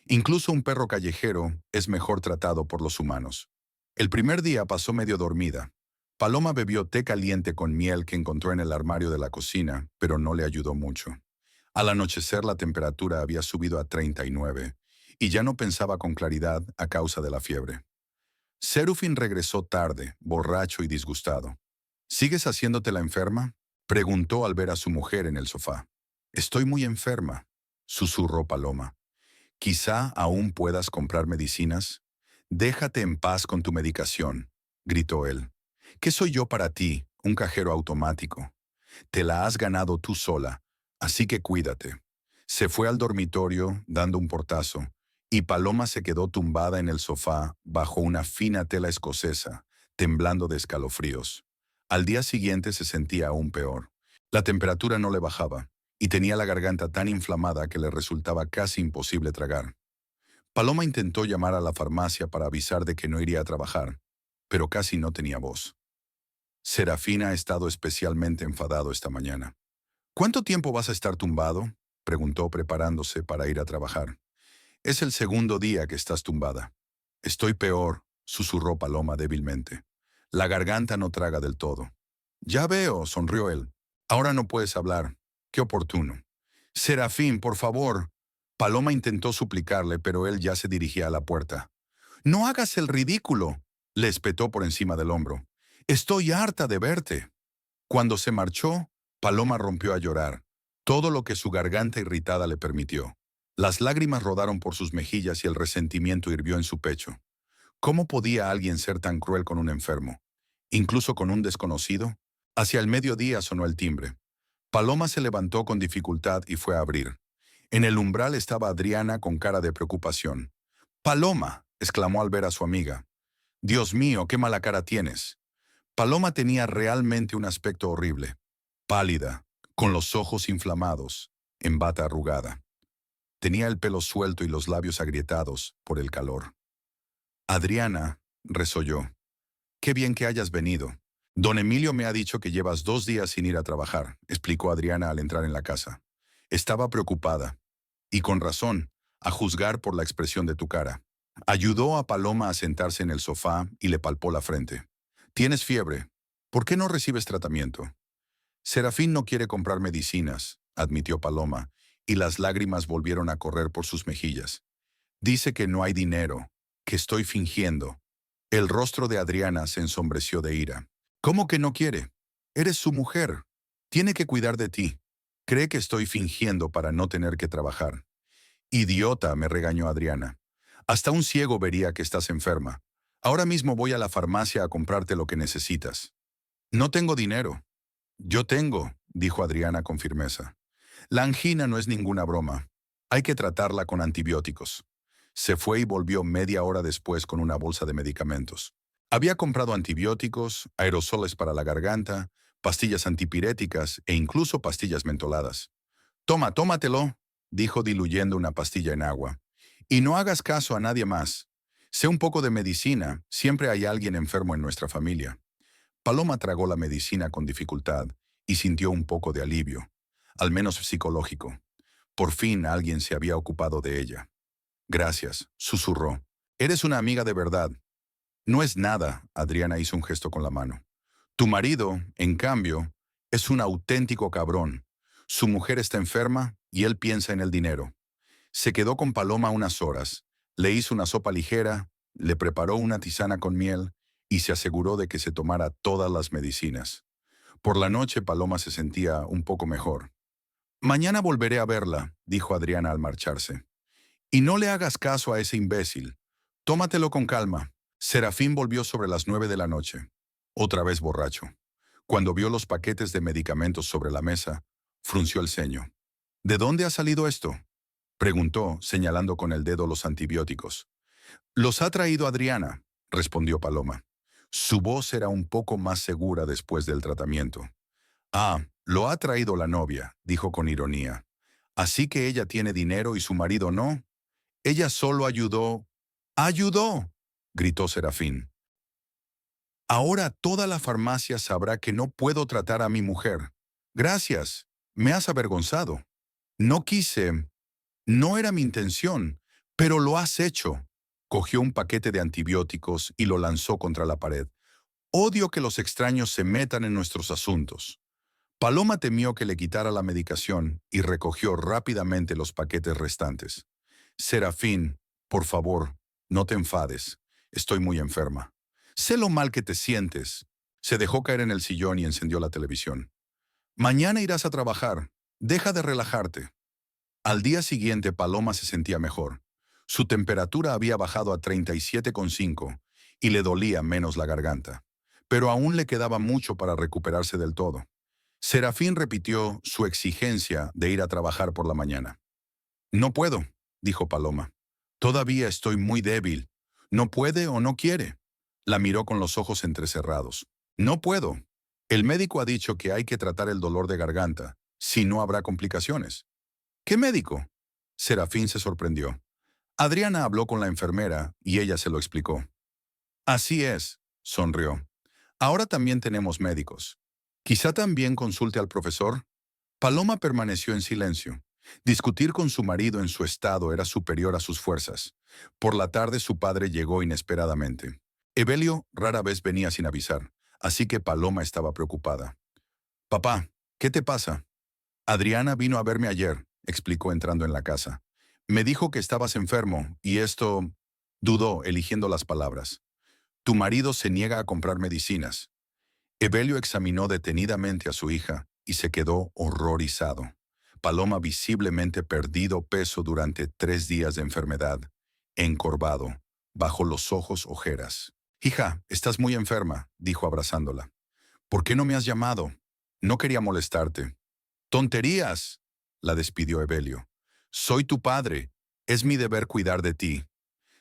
Incluso un perro callejero es mejor tratado por los humanos. El primer día pasó medio dormida. Paloma bebió té caliente con miel que encontró en el armario de la cocina, pero no le ayudó mucho. Al anochecer la temperatura había subido a 39 y ya no pensaba con claridad a causa de la fiebre. Serufin regresó tarde, borracho y disgustado. ¿Sigues haciéndote la enferma? Preguntó al ver a su mujer en el sofá. Estoy muy enferma, susurró Paloma. Quizá aún puedas comprar medicinas. Déjate en paz con tu medicación, gritó él. ¿Qué soy yo para ti, un cajero automático? Te la has ganado tú sola, así que cuídate. Se fue al dormitorio dando un portazo, y Paloma se quedó tumbada en el sofá bajo una fina tela escocesa, temblando de escalofríos. Al día siguiente se sentía aún peor. La temperatura no le bajaba, y tenía la garganta tan inflamada que le resultaba casi imposible tragar. Paloma intentó llamar a la farmacia para avisar de que no iría a trabajar, pero casi no tenía voz. Serafín ha estado especialmente enfadado esta mañana. ¿Cuánto tiempo vas a estar tumbado? Preguntó preparándose para ir a trabajar. Es el segundo día que estás tumbada. Estoy peor, susurró Paloma débilmente. La garganta no traga del todo. Ya veo, sonrió él. Ahora no puedes hablar. Qué oportuno. Serafín, por favor. Paloma intentó suplicarle, pero él ya se dirigía a la puerta. No hagas el ridículo, le espetó por encima del hombro. Estoy harta de verte. Cuando se marchó, Paloma rompió a llorar, todo lo que su garganta irritada le permitió. Las lágrimas rodaron por sus mejillas y el resentimiento hirvió en su pecho. ¿Cómo podía alguien ser tan cruel con un enfermo? ¿Incluso con un desconocido? Hacia el mediodía sonó el timbre. Paloma se levantó con dificultad y fue a abrir. En el umbral estaba Adriana con cara de preocupación. «Paloma», exclamó al ver a su amiga. «Dios mío, qué mala cara tienes». Paloma tenía realmente un aspecto horrible. Pálida, con los ojos inflamados, en bata arrugada. Tenía el pelo suelto y los labios agrietados por el calor. «Adriana», resolló, «qué bien que hayas venido. Don Emilio me ha dicho que llevas 2 días sin ir a trabajar», explicó Adriana al entrar en la casa. Estaba preocupada. Y con razón, a juzgar por la expresión de tu cara. Ayudó a Paloma a sentarse en el sofá y le palpó la frente. «Tienes fiebre. ¿Por qué no recibes tratamiento?» «Serafín no quiere comprar medicinas», admitió Paloma, y las lágrimas volvieron a correr por sus mejillas. «Dice que no hay dinero, que estoy fingiendo». El rostro de Adriana se ensombreció de ira. «¿Cómo que no quiere? Eres su mujer. Tiene que cuidar de ti. Cree que estoy fingiendo para no tener que trabajar». «Idiota», me regañó Adriana. «Hasta un ciego vería que estás enferma. Ahora mismo voy a la farmacia a comprarte lo que necesitas». «No tengo dinero». «Yo tengo», dijo Adriana con firmeza. «La angina no es ninguna broma. Hay que tratarla con antibióticos». Se fue y volvió media hora después con una bolsa de medicamentos. Había comprado antibióticos, aerosoles para la garganta, pastillas antipiréticas e incluso pastillas mentoladas. «Toma, tómatelo», dijo diluyendo una pastilla en agua. «Y no hagas caso a nadie más. Sé un poco de medicina, siempre hay alguien enfermo en nuestra familia». Paloma tragó la medicina con dificultad y sintió un poco de alivio, al menos psicológico. Por fin alguien se había ocupado de ella. «Gracias», susurró. «Eres una amiga de verdad». «No es nada», Adriana hizo un gesto con la mano. «Tu marido, en cambio, es un auténtico cabrón. Su mujer está enferma y él piensa en el dinero». Se quedó con Paloma unas horas, le hizo una sopa ligera, le preparó una tisana con miel y se aseguró de que se tomara todas las medicinas. Por la noche Paloma se sentía un poco mejor. «Mañana volveré a verla», dijo Adriana al marcharse. «Y no le hagas caso a ese imbécil. Tómatelo con calma. Serafín volvió sobre las 9 de la noche, otra vez borracho. Cuando vio los paquetes de medicamentos sobre la mesa, frunció el ceño. ¿De dónde ha salido esto?, preguntó, señalando con el dedo los antibióticos. Los ha traído Adriana, respondió Paloma. Su voz era un poco más segura después del tratamiento. Ah, lo ha traído la novia, dijo con ironía. Así que ella tiene dinero y su marido no. Ella solo ayudó. ¡Ayudó!, gritó Serafín. Ahora toda la farmacia sabrá que no puedo tratar a mi mujer. Gracias. Me has avergonzado. No quise. No era mi intención, pero lo has hecho. Cogió un paquete de antibióticos y lo lanzó contra la pared. Odio que los extraños se metan en nuestros asuntos. Paloma temió que le quitara la medicación y recogió rápidamente los paquetes restantes. Serafín, por favor, no te enfades. Estoy muy enferma. Sé lo mal que te sientes. Se dejó caer en el sillón y encendió la televisión. Mañana irás a trabajar. Deja de relajarte. Al día siguiente, Paloma se sentía mejor. Su temperatura había bajado a 37,5 y le dolía menos la garganta. Pero aún le quedaba mucho para recuperarse del todo. Serafín repitió su exigencia de ir a trabajar por la mañana. No puedo, dijo Paloma. Todavía estoy muy débil. ¿No puede o no quiere? La miró con los ojos entrecerrados. No puedo. El médico ha dicho que hay que tratar el dolor de garganta, si no habrá complicaciones. ¿Qué médico? Serafín se sorprendió. Adriana habló con la enfermera y ella se lo explicó. Así es, sonrió. Ahora también tenemos médicos. Quizá también consulte al profesor. Paloma permaneció en silencio. Discutir con su marido en su estado era superior a sus fuerzas. Por la tarde su padre llegó inesperadamente. Evelio rara vez venía sin avisar, así que Paloma estaba preocupada. «Papá, ¿qué te pasa?» «Adriana vino a verme ayer», explicó entrando en la casa. «Me dijo que estabas enfermo, y esto...» Dudó, eligiendo las palabras. «Tu marido se niega a comprar medicinas». Evelio examinó detenidamente a su hija y se quedó horrorizado. Paloma visiblemente perdido peso durante 3 días de enfermedad, encorvado, bajo los ojos ojeras. «Hija, estás muy enferma», dijo abrazándola. «¿Por qué no me has llamado? No quería molestarte». «¡Tonterías!», la despidió Evelio. «Soy tu padre. Es mi deber cuidar de ti».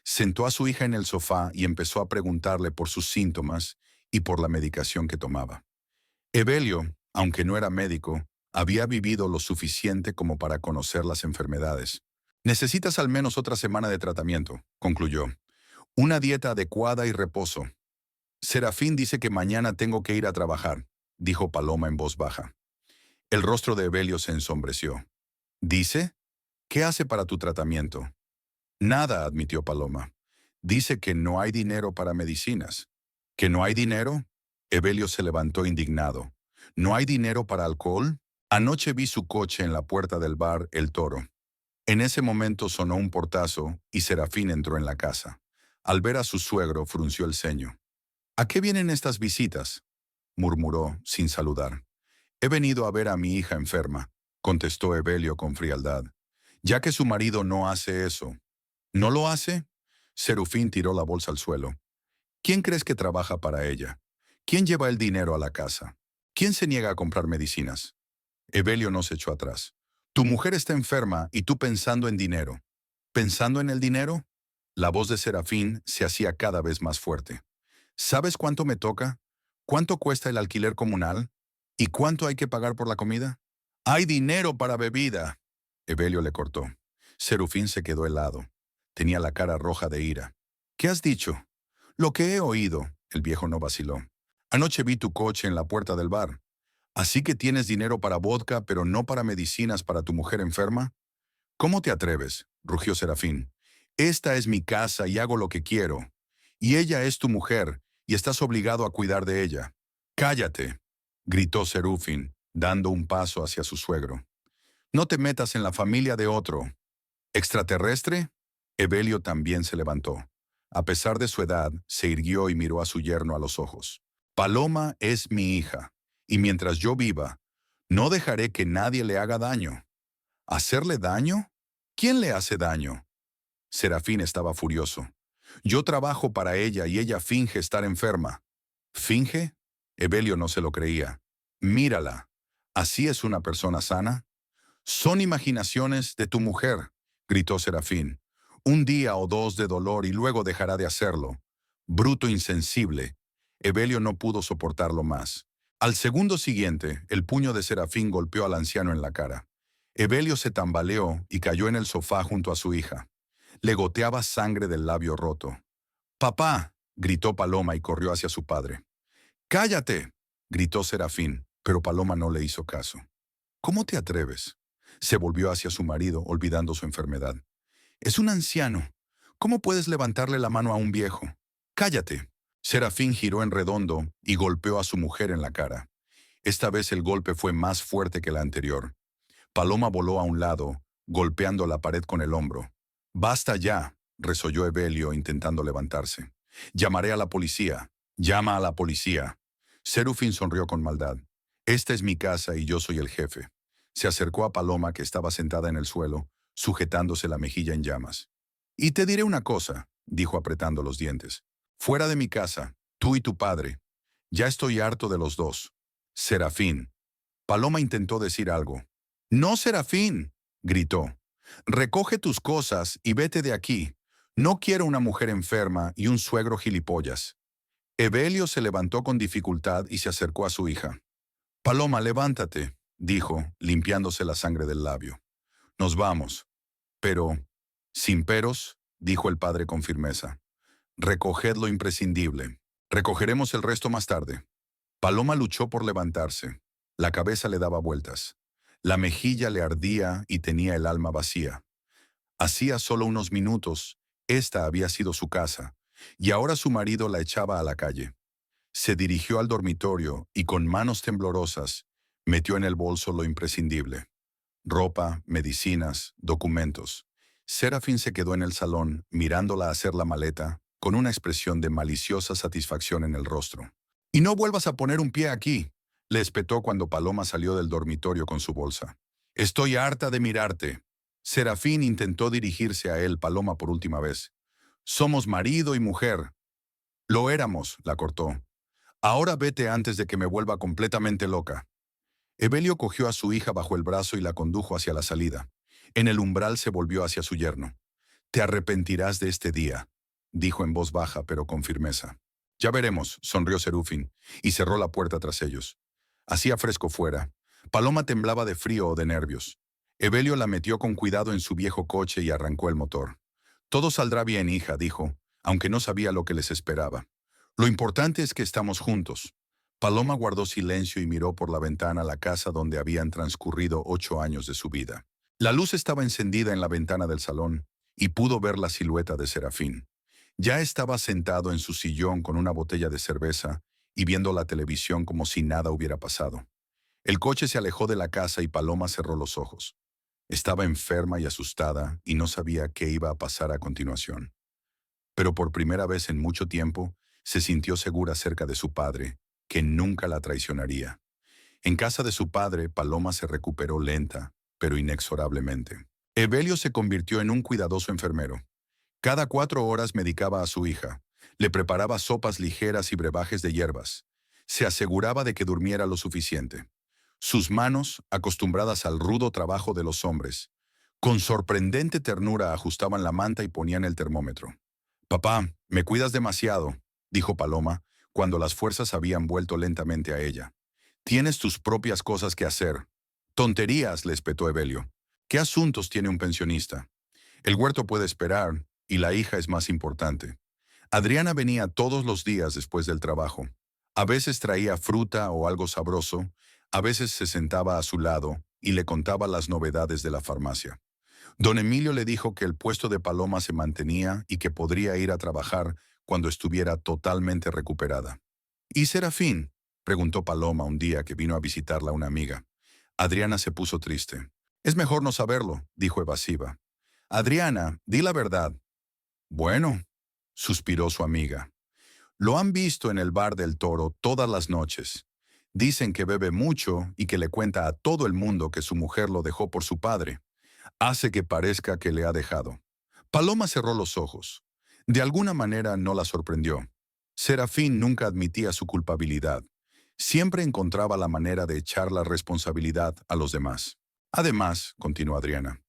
Sentó a su hija en el sofá y empezó a preguntarle por sus síntomas y por la medicación que tomaba. Evelio, aunque no era médico, había vivido lo suficiente como para conocer las enfermedades. «Necesitas al menos otra semana de tratamiento», concluyó. «Una dieta adecuada y reposo». «Serafín dice que mañana tengo que ir a trabajar», dijo Paloma en voz baja. El rostro de Evelio se ensombreció. «¿Dice? ¿Qué hace para tu tratamiento?» «Nada», admitió Paloma. «Dice que no hay dinero para medicinas». ¿Que no hay dinero? Evelio se levantó indignado. ¿No hay dinero para alcohol? Anoche vi su coche en la puerta del bar El Toro. En ese momento sonó un portazo y Serafín entró en la casa. Al ver a su suegro, frunció el ceño. «¿A qué vienen estas visitas?», murmuró, sin saludar. «He venido a ver a mi hija enferma», contestó Evelio con frialdad. «Ya que su marido no hace eso». «¿No lo hace?». Serafín tiró la bolsa al suelo. «¿Quién crees que trabaja para ella? ¿Quién lleva el dinero a la casa? ¿Quién se niega a comprar medicinas?». Evelio no se echó atrás. «Tu mujer está enferma y tú pensando en dinero». «¿Pensando en el dinero?». La voz de Serafín se hacía cada vez más fuerte. «¿Sabes cuánto me toca? ¿Cuánto cuesta el alquiler comunal? ¿Y cuánto hay que pagar por la comida?». «¡Hay dinero para bebida!». Evelio le cortó. Serafín se quedó helado. Tenía la cara roja de ira. «¿Qué has dicho?». «Lo que he oído», el viejo no vaciló. «Anoche vi tu coche en la puerta del bar. ¿Así que tienes dinero para vodka, pero no para medicinas para tu mujer enferma?». «¿Cómo te atreves?», rugió Serafín. «Esta es mi casa y hago lo que quiero. Y ella es tu mujer, y estás obligado a cuidar de ella». «Cállate», gritó Serafín, dando un paso hacia su suegro. «No te metas en la familia de otro». «¿Extraterrestre?». Evelio también se levantó. A pesar de su edad, se irguió y miró a su yerno a los ojos. «Paloma es mi hija, y mientras yo viva, no dejaré que nadie le haga daño». «¿Hacerle daño? ¿Quién le hace daño?». Serafín estaba furioso. Yo trabajo para ella y ella finge estar enferma. ¿Finge? Evelio no se lo creía. Mírala. ¿Así es una persona sana? Son imaginaciones de tu mujer, gritó Serafín. Un día o dos de dolor y luego dejará de hacerlo. Bruto insensible. Evelio no pudo soportarlo más. Al segundo siguiente, el puño de Serafín golpeó al anciano en la cara. Evelio se tambaleó y cayó en el sofá junto a su hija. Le goteaba sangre del labio roto. «¡Papá!», gritó Paloma y corrió hacia su padre. «¡Cállate!», gritó Serafín, pero Paloma no le hizo caso. «¿Cómo te atreves?». Se volvió hacia su marido, olvidando su enfermedad. «Es un anciano. ¿Cómo puedes levantarle la mano a un viejo? Cállate». Serafín giró en redondo y golpeó a su mujer en la cara. Esta vez el golpe fue más fuerte que la anterior. Paloma voló a un lado, golpeando la pared con el hombro. «¡Basta ya!», resolló Evelio intentando levantarse. «Llamaré a la policía». «Llama a la policía». Serafín sonrió con maldad. «Esta es mi casa y yo soy el jefe». Se acercó a Paloma, que estaba sentada en el suelo, sujetándose la mejilla en llamas. «Y te diré una cosa», dijo apretando los dientes. «Fuera de mi casa, tú y tu padre. Ya estoy harto de los dos». «Serafín». Paloma intentó decir algo. «¡No, Serafín!», gritó. «Recoge tus cosas y vete de aquí. No quiero una mujer enferma y un suegro gilipollas». Evelio se levantó con dificultad y se acercó a su hija. «Paloma, levántate», dijo, limpiándose la sangre del labio. «Nos vamos». «Pero, sin peros», dijo el padre con firmeza. «Recoged lo imprescindible. Recogeremos el resto más tarde». Paloma luchó por levantarse. La cabeza le daba vueltas. La mejilla le ardía y tenía el alma vacía. Hacía solo unos minutos, esta había sido su casa, y ahora su marido la echaba a la calle. Se dirigió al dormitorio y con manos temblorosas metió en el bolso lo imprescindible: ropa, medicinas, documentos. Serafín se quedó en el salón mirándola hacer la maleta con una expresión de maliciosa satisfacción en el rostro. «Y no vuelvas a poner un pie aquí», le espetó cuando Paloma salió del dormitorio con su bolsa. «Estoy harta de mirarte». Serafín intentó dirigirse a él, Paloma, por última vez. «Somos marido y mujer». «Lo éramos», la cortó. «Ahora vete antes de que me vuelva completamente loca». Evelio cogió a su hija bajo el brazo y la condujo hacia la salida. En el umbral se volvió hacia su yerno. «Te arrepentirás de este día», dijo en voz baja pero con firmeza. «Ya veremos», sonrió Serafín, y cerró la puerta tras ellos. Hacía fresco fuera. Paloma temblaba de frío o de nervios. Evelio la metió con cuidado en su viejo coche y arrancó el motor. «Todo saldrá bien, hija», dijo, aunque no sabía lo que les esperaba. «Lo importante es que estamos juntos». Paloma guardó silencio y miró por la ventana la casa donde habían transcurrido 8 años de su vida. La luz estaba encendida en la ventana del salón y pudo ver la silueta de Serafín. Ya estaba sentado en su sillón con una botella de cerveza y viendo la televisión como si nada hubiera pasado. El coche se alejó de la casa y Paloma cerró los ojos. Estaba enferma y asustada y no sabía qué iba a pasar a continuación. Pero por primera vez en mucho tiempo se sintió segura cerca de su padre, que nunca la traicionaría. En casa de su padre, Paloma se recuperó lenta, pero inexorablemente. Evelio se convirtió en un cuidadoso enfermero. Cada 4 horas medicaba a su hija, le preparaba sopas ligeras y brebajes de hierbas. Se aseguraba de que durmiera lo suficiente. Sus manos, acostumbradas al rudo trabajo de los hombres, con sorprendente ternura ajustaban la manta y ponían el termómetro. «Papá, me cuidas demasiado», dijo Paloma, cuando las fuerzas habían vuelto lentamente a ella. «Tienes tus propias cosas que hacer». «Tonterías», le espetó Evelio. «¿Qué asuntos tiene un pensionista? El huerto puede esperar, y la hija es más importante». Adriana venía todos los días después del trabajo. A veces traía fruta o algo sabroso, a veces se sentaba a su lado y le contaba las novedades de la farmacia. Don Emilio le dijo que el puesto de Paloma se mantenía y que podría ir a trabajar cuando estuviera totalmente recuperada. «¿Y Serafín?», preguntó Paloma un día que vino a visitarla una amiga. Adriana se puso triste. «Es mejor no saberlo», dijo evasiva. «Adriana, di la verdad». «Bueno», suspiró su amiga. «Lo han visto en el bar del Toro todas las noches. Dicen que bebe mucho y que le cuenta a todo el mundo que su mujer lo dejó por su padre. Hace que parezca que le ha dejado». Paloma cerró los ojos. De alguna manera no la sorprendió. Serafín nunca admitía su culpabilidad. Siempre encontraba la manera de echar la responsabilidad a los demás. Además, continuó Adriana,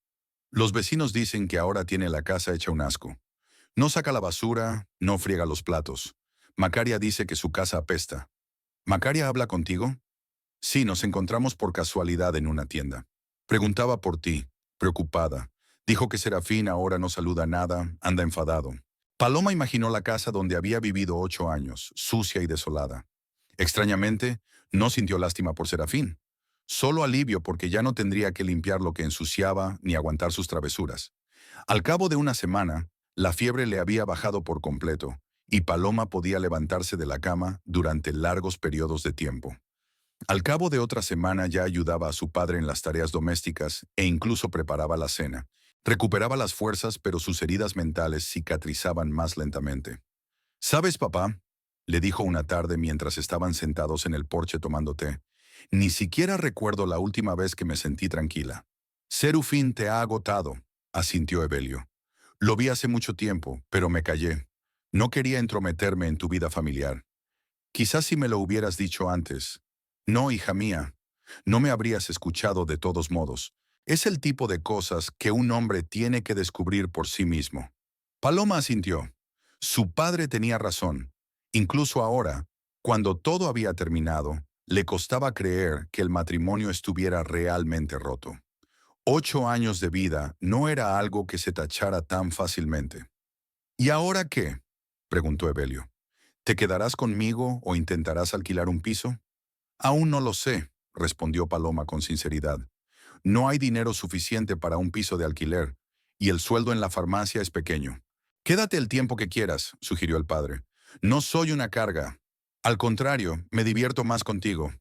los vecinos dicen que ahora tiene la casa hecha un asco. No saca la basura, no friega los platos. Macaria dice que su casa apesta. ¿Macaria habla contigo? Sí, nos encontramos por casualidad en una tienda. Preguntaba por ti, preocupada. Dijo que Serafín ahora no saluda nada, anda enfadado. Paloma imaginó la casa donde había vivido 8 años, sucia y desolada. Extrañamente, no sintió lástima por Serafín. Solo alivio porque ya no tendría que limpiar lo que ensuciaba ni aguantar sus travesuras. Al cabo de una semana, la fiebre le había bajado por completo, y Paloma podía levantarse de la cama durante largos periodos de tiempo. Al cabo de otra semana ya ayudaba a su padre en las tareas domésticas e incluso preparaba la cena. Recuperaba las fuerzas, pero sus heridas mentales cicatrizaban más lentamente. ¿Sabes, papá?, le dijo una tarde mientras estaban sentados en el porche tomando té. Ni siquiera recuerdo la última vez que me sentí tranquila. Serafín te ha agotado, asintió Evelio. Lo vi hace mucho tiempo, pero me callé. No quería entrometerme en tu vida familiar. Quizás si me lo hubieras dicho antes. No, hija mía, no me habrías escuchado de todos modos. Es el tipo de cosas que un hombre tiene que descubrir por sí mismo. Paloma asintió. Su padre tenía razón. Incluso ahora, cuando todo había terminado, le costaba creer que el matrimonio estuviera realmente roto. 8 años de vida no era algo que se tachara tan fácilmente. ¿Y ahora qué?, preguntó Evelio. ¿Te quedarás conmigo o intentarás alquilar un piso? Aún no lo sé, respondió Paloma con sinceridad. No hay dinero suficiente para un piso de alquiler, y el sueldo en la farmacia es pequeño. Quédate el tiempo que quieras, sugirió el padre. No soy una carga. Al contrario, me divierto más contigo.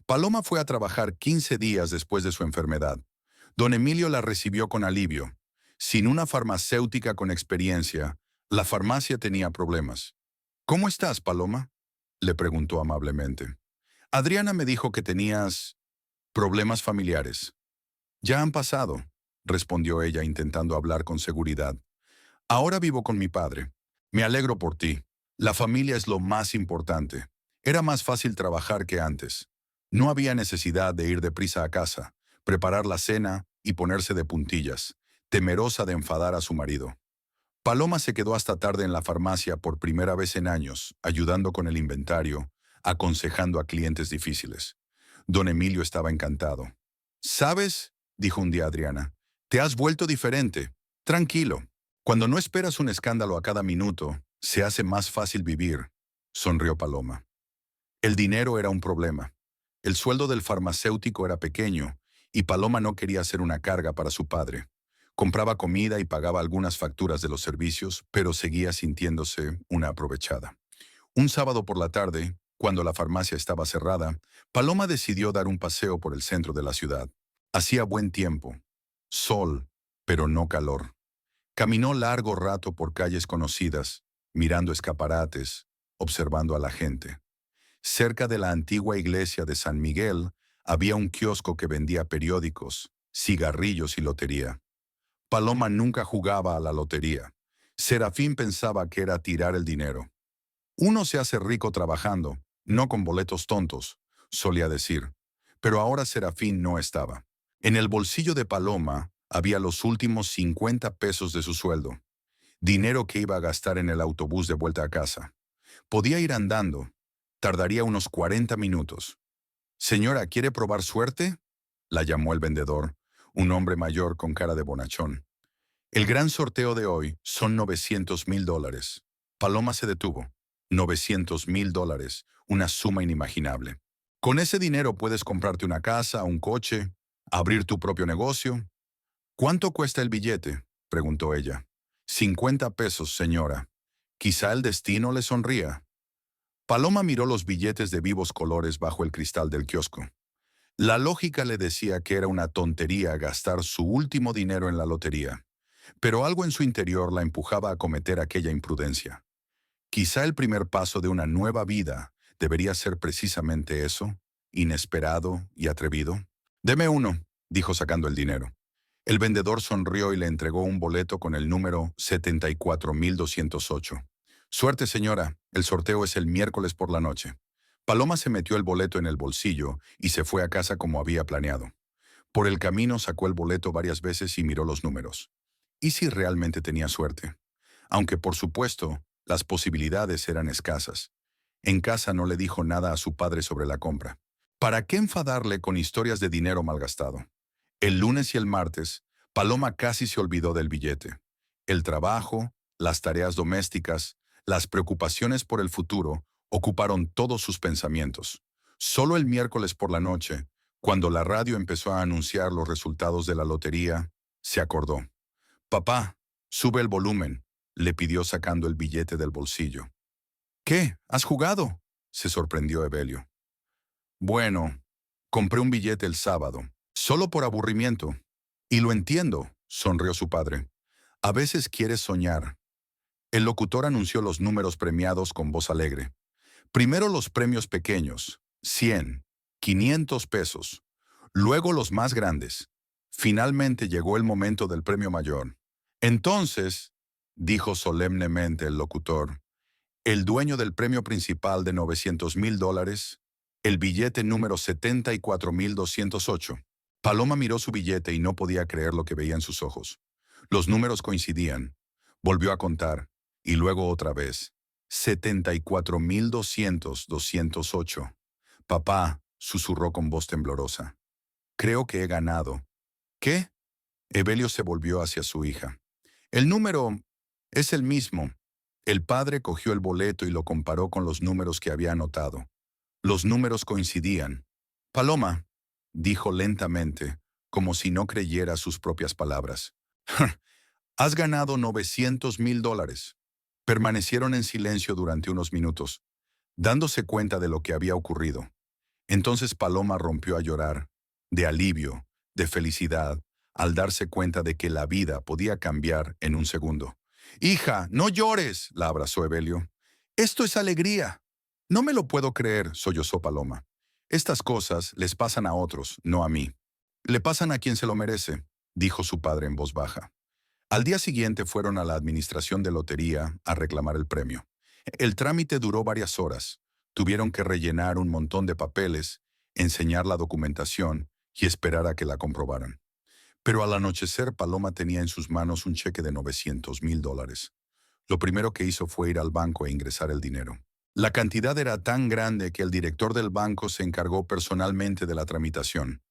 Paloma fue a trabajar 15 días después de su enfermedad. Don Emilio la recibió con alivio. Sin una farmacéutica con experiencia, la farmacia tenía problemas. ¿Cómo estás, Paloma?, le preguntó amablemente. Adriana me dijo que tenías problemas familiares. Ya han pasado, respondió ella intentando hablar con seguridad. Ahora vivo con mi padre. Me alegro por ti. La familia es lo más importante. Era más fácil trabajar que antes. No había necesidad de ir deprisa a casa, preparar la cena y ponerse de puntillas, temerosa de enfadar a su marido. Paloma se quedó hasta tarde en la farmacia por primera vez en años, ayudando con el inventario, aconsejando a clientes difíciles. Don Emilio estaba encantado. ¿Sabes?, dijo un día Adriana, te has vuelto diferente. Tranquilo. Cuando no esperas un escándalo a cada minuto, se hace más fácil vivir, sonrió Paloma. El dinero era un problema. El sueldo del farmacéutico era pequeño, y Paloma no quería ser una carga para su padre. Compraba comida y pagaba algunas facturas de los servicios, pero seguía sintiéndose una aprovechada. Un sábado por la tarde, cuando la farmacia estaba cerrada, Paloma decidió dar un paseo por el centro de la ciudad. Hacía buen tiempo, sol, pero no calor. Caminó largo rato por calles conocidas, mirando escaparates, observando a la gente. Cerca de la antigua iglesia de San Miguel había un kiosco que vendía periódicos, cigarrillos y lotería. Paloma nunca jugaba a la lotería. Serafín pensaba que era tirar el dinero. Uno se hace rico trabajando, no con boletos tontos, solía decir. Pero ahora Serafín no estaba. En el bolsillo de Paloma había los últimos 50 pesos de su sueldo, dinero que iba a gastar en el autobús de vuelta a casa. Podía ir andando. Tardaría unos 40 minutos. «Señora, ¿quiere probar suerte?», la llamó el vendedor, un hombre mayor con cara de bonachón. «El gran sorteo de hoy son $900,000. Paloma se detuvo. $900,000, una suma inimaginable. Con ese dinero puedes comprarte una casa, un coche, abrir tu propio negocio. ¿Cuánto cuesta el billete?», preguntó ella. 50 pesos, señora. Quizá el destino le sonría. Paloma miró los billetes de vivos colores bajo el cristal del kiosco. La lógica le decía que era una tontería gastar su último dinero en la lotería, pero algo en su interior la empujaba a cometer aquella imprudencia. Quizá el primer paso de una nueva vida debería ser precisamente eso, inesperado y atrevido. «Deme uno», dijo sacando el dinero. El vendedor sonrió y le entregó un boleto con el número 74208. Suerte, señora, el sorteo es el miércoles por la noche. Paloma se metió el boleto en el bolsillo y se fue a casa como había planeado. Por el camino sacó el boleto varias veces y miró los números. ¿Y si realmente tenía suerte? Aunque, por supuesto, las posibilidades eran escasas. En casa no le dijo nada a su padre sobre la compra. ¿Para qué enfadarle con historias de dinero malgastado? El lunes y el martes, Paloma casi se olvidó del billete. El trabajo, las tareas domésticas, las preocupaciones por el futuro ocuparon todos sus pensamientos. Solo el miércoles por la noche, cuando la radio empezó a anunciar los resultados de la lotería, se acordó. «Papá, sube el volumen», le pidió sacando el billete del bolsillo. «¿Qué? ¿Has jugado?», se sorprendió Evelio. «Bueno, compré un billete el sábado, solo por aburrimiento». «Y lo entiendo», sonrió su padre. «A veces quieres soñar». El locutor anunció los números premiados con voz alegre. Primero los premios pequeños, 100, 500 pesos. Luego los más grandes. Finalmente llegó el momento del premio mayor. «Entonces», dijo solemnemente el locutor, «el dueño del premio principal de $900,000, el billete número 74208». Paloma miró su billete y no podía creer lo que veía en sus ojos. Los números coincidían. Volvió a contar, y luego otra vez. 74208. «Papá», susurró con voz temblorosa, «creo que he ganado». «¿Qué?». Evelio se volvió hacia su hija. «El número es el mismo». El padre cogió el boleto y lo comparó con los números que había anotado. Los números coincidían. «Paloma», dijo lentamente, como si no creyera sus propias palabras. «Has ganado $900,000». Permanecieron en silencio durante unos minutos, dándose cuenta de lo que había ocurrido. Entonces Paloma rompió a llorar, de alivio, de felicidad, al darse cuenta de que la vida podía cambiar en un segundo. «Hija, no llores», la abrazó Evelio. «Esto es alegría». «No me lo puedo creer», sollozó Paloma. «Estas cosas les pasan a otros, no a mí». «Le pasan a quien se lo merece», dijo su padre en voz baja. Al día siguiente fueron a la administración de lotería a reclamar el premio. El trámite duró varias horas. Tuvieron que rellenar un montón de papeles, enseñar la documentación y esperar a que la comprobaran. Pero al anochecer Paloma tenía en sus manos un cheque de $900,000. Lo primero que hizo fue ir al banco e ingresar el dinero. La cantidad era tan grande que el director del banco se encargó personalmente de la tramitación.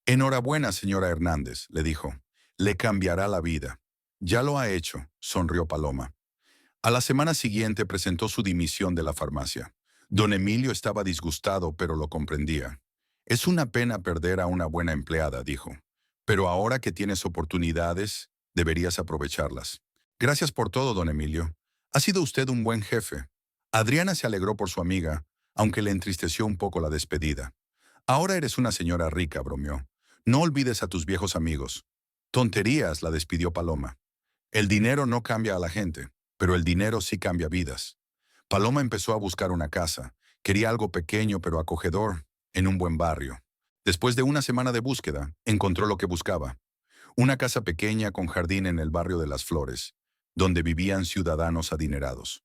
«Enhorabuena, señora Hernández», le dijo. «Le cambiará la vida». «Ya lo ha hecho», sonrió Paloma. A la semana siguiente presentó su dimisión de la farmacia. Don Emilio estaba disgustado, pero lo comprendía. «Es una pena perder a una buena empleada», dijo. «Pero ahora que tienes oportunidades, deberías aprovecharlas». «Gracias por todo, don Emilio. Ha sido usted un buen jefe». Adriana se alegró por su amiga, aunque le entristeció un poco la despedida. «Ahora eres una señora rica», bromeó. «No olvides a tus viejos amigos». «Tonterías», la despidió Paloma. «El dinero no cambia a la gente, pero el dinero sí cambia vidas». Paloma empezó a buscar una casa. Quería algo pequeño pero acogedor, en un buen barrio. Después de una semana de búsqueda, encontró lo que buscaba. Una casa pequeña con jardín en el barrio de Las Flores, donde vivían ciudadanos adinerados.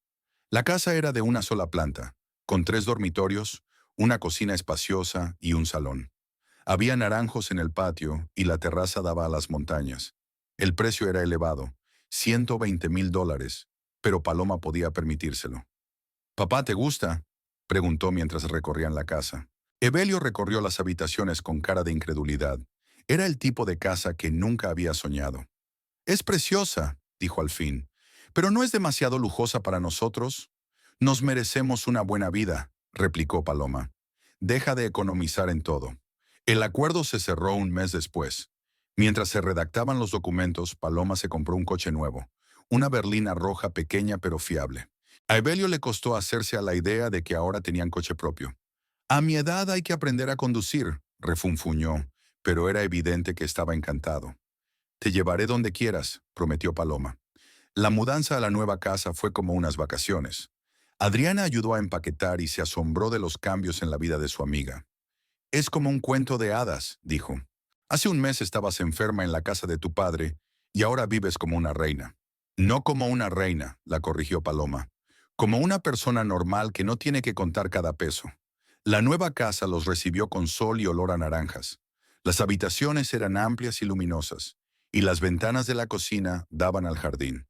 La casa era de una sola planta, con 3 dormitorios, una cocina espaciosa y un salón. Había naranjos en el patio y la terraza daba a las montañas. El precio era elevado, $120,000, pero Paloma podía permitírselo. «Papá, ¿te gusta?», preguntó mientras recorrían la casa. Evelio recorrió las habitaciones con cara de incredulidad. Era el tipo de casa que nunca había soñado. «Es preciosa», dijo al fin, «pero no es demasiado lujosa para nosotros». «Nos merecemos una buena vida», replicó Paloma. «Deja de economizar en todo». El acuerdo se cerró un mes después. Mientras se redactaban los documentos, Paloma se compró un coche nuevo, una berlina roja pequeña pero fiable. A Evelio le costó hacerse a la idea de que ahora tenían coche propio. «A mi edad hay que aprender a conducir», refunfuñó, pero era evidente que estaba encantado. «Te llevaré donde quieras», prometió Paloma. La mudanza a la nueva casa fue como unas vacaciones. Adriana ayudó a empaquetar y se asombró de los cambios en la vida de su amiga. «Es como un cuento de hadas», dijo. Hace un mes estabas enferma en la casa de tu padre y ahora vives como una reina. No como una reina, la corrigió Paloma. Como una persona normal que no tiene que contar cada peso. La nueva casa los recibió con sol y olor a naranjas. Las habitaciones eran amplias y luminosas, y las ventanas de la cocina daban al jardín.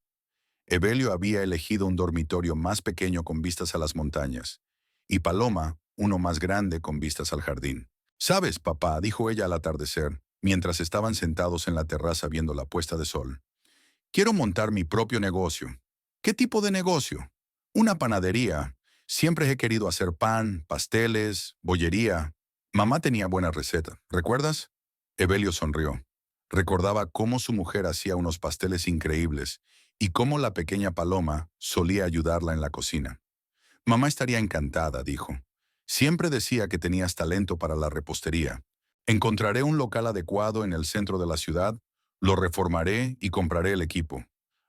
Evelio había elegido un dormitorio más pequeño con vistas a las montañas, y Paloma uno más grande con vistas al jardín. «Sabes, papá», dijo ella al atardecer, mientras estaban sentados en la terraza viendo la puesta de sol. «Quiero montar mi propio negocio». «¿Qué tipo de negocio?» «Una panadería. Siempre he querido hacer pan, pasteles, bollería. Mamá tenía buena receta, ¿recuerdas?» Evelio sonrió. Recordaba cómo su mujer hacía unos pasteles increíbles y cómo la pequeña Paloma solía ayudarla en la cocina. «Mamá estaría encantada», dijo. «Siempre decía que tenías talento para la repostería. Encontraré un local adecuado en el centro de la ciudad, lo reformaré y compraré el equipo.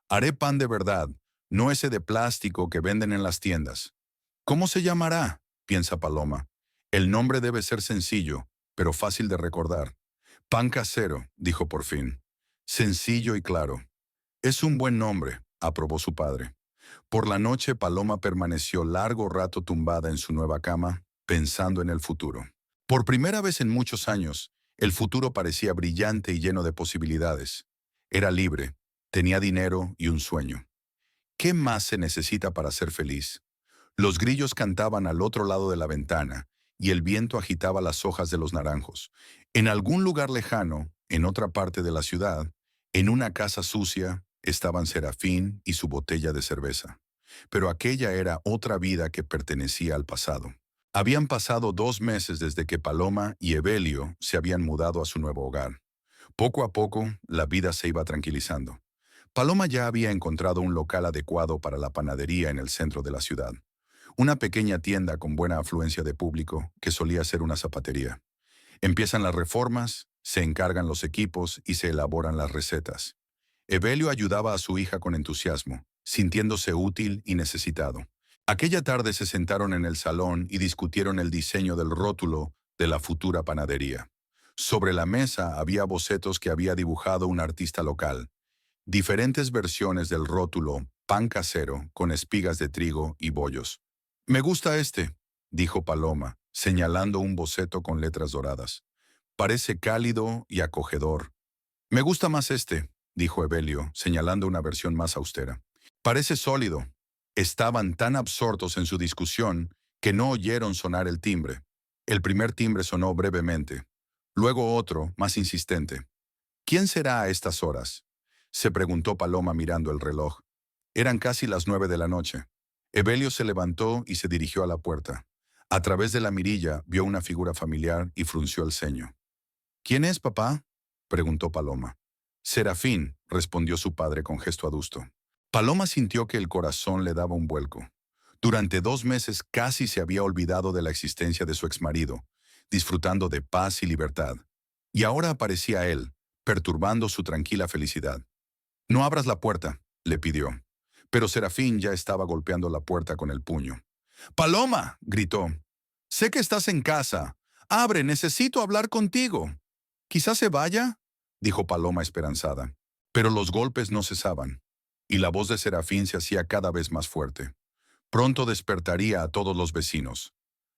Haré pan de verdad, no ese de plástico que venden en las tiendas». «¿Cómo se llamará?», piensa Paloma. «El nombre debe ser sencillo, pero fácil de recordar». «Pan casero», dijo por fin. «Sencillo y claro». «Es un buen nombre», aprobó su padre. Por la noche, Paloma permaneció largo rato tumbada en su nueva cama, pensando en el futuro. Por primera vez en muchos años, el futuro parecía brillante y lleno de posibilidades. Era libre, tenía dinero y un sueño. ¿Qué más se necesita para ser feliz? Los grillos cantaban al otro lado de la ventana, y el viento agitaba las hojas de los naranjos. En algún lugar lejano, en otra parte de la ciudad, en una casa sucia, estaban Serafín y su botella de cerveza. Pero aquella era otra vida que pertenecía al pasado. Habían pasado 2 meses desde que Paloma y Evelio se habían mudado a su nuevo hogar. Poco a poco, la vida se iba tranquilizando. Paloma ya había encontrado un local adecuado para la panadería en el centro de la ciudad. Una pequeña tienda con buena afluencia de público que solía ser una zapatería. Empiezan las reformas, se encargan los equipos y se elaboran las recetas. Evelio ayudaba a su hija con entusiasmo, sintiéndose útil y necesitado. Aquella tarde se sentaron en el salón y discutieron el diseño del rótulo de la futura panadería. Sobre la mesa había bocetos que había dibujado un artista local. Diferentes versiones del rótulo «Pan casero» con espigas de trigo y bollos. «Me gusta este», dijo Paloma, señalando un boceto con letras doradas. «Parece cálido y acogedor». «Me gusta más este», dijo Evelio, señalando una versión más austera. «Parece sólido». Estaban tan absortos en su discusión que no oyeron sonar el timbre. El primer timbre sonó brevemente. Luego otro, más insistente. «¿Quién será a estas horas?», se preguntó Paloma mirando el reloj. Eran casi las 9 de la noche. Evelio se levantó y se dirigió a la puerta. A través de la mirilla vio una figura familiar y frunció el ceño. «¿Quién es, papá?», preguntó Paloma. «Serafín», respondió su padre con gesto adusto. Paloma sintió que el corazón le daba un vuelco. Durante 2 meses casi se había olvidado de la existencia de su exmarido, disfrutando de paz y libertad. Y ahora aparecía él, perturbando su tranquila felicidad. «No abras la puerta», le pidió. Pero Serafín ya estaba golpeando la puerta con el puño. «¡Paloma!», gritó. «Sé que estás en casa. Abre, necesito hablar contigo». «¿Quizás se vaya?», dijo Paloma esperanzada. Pero los golpes no cesaban, y la voz de Serafín se hacía cada vez más fuerte. Pronto despertaría a todos los vecinos.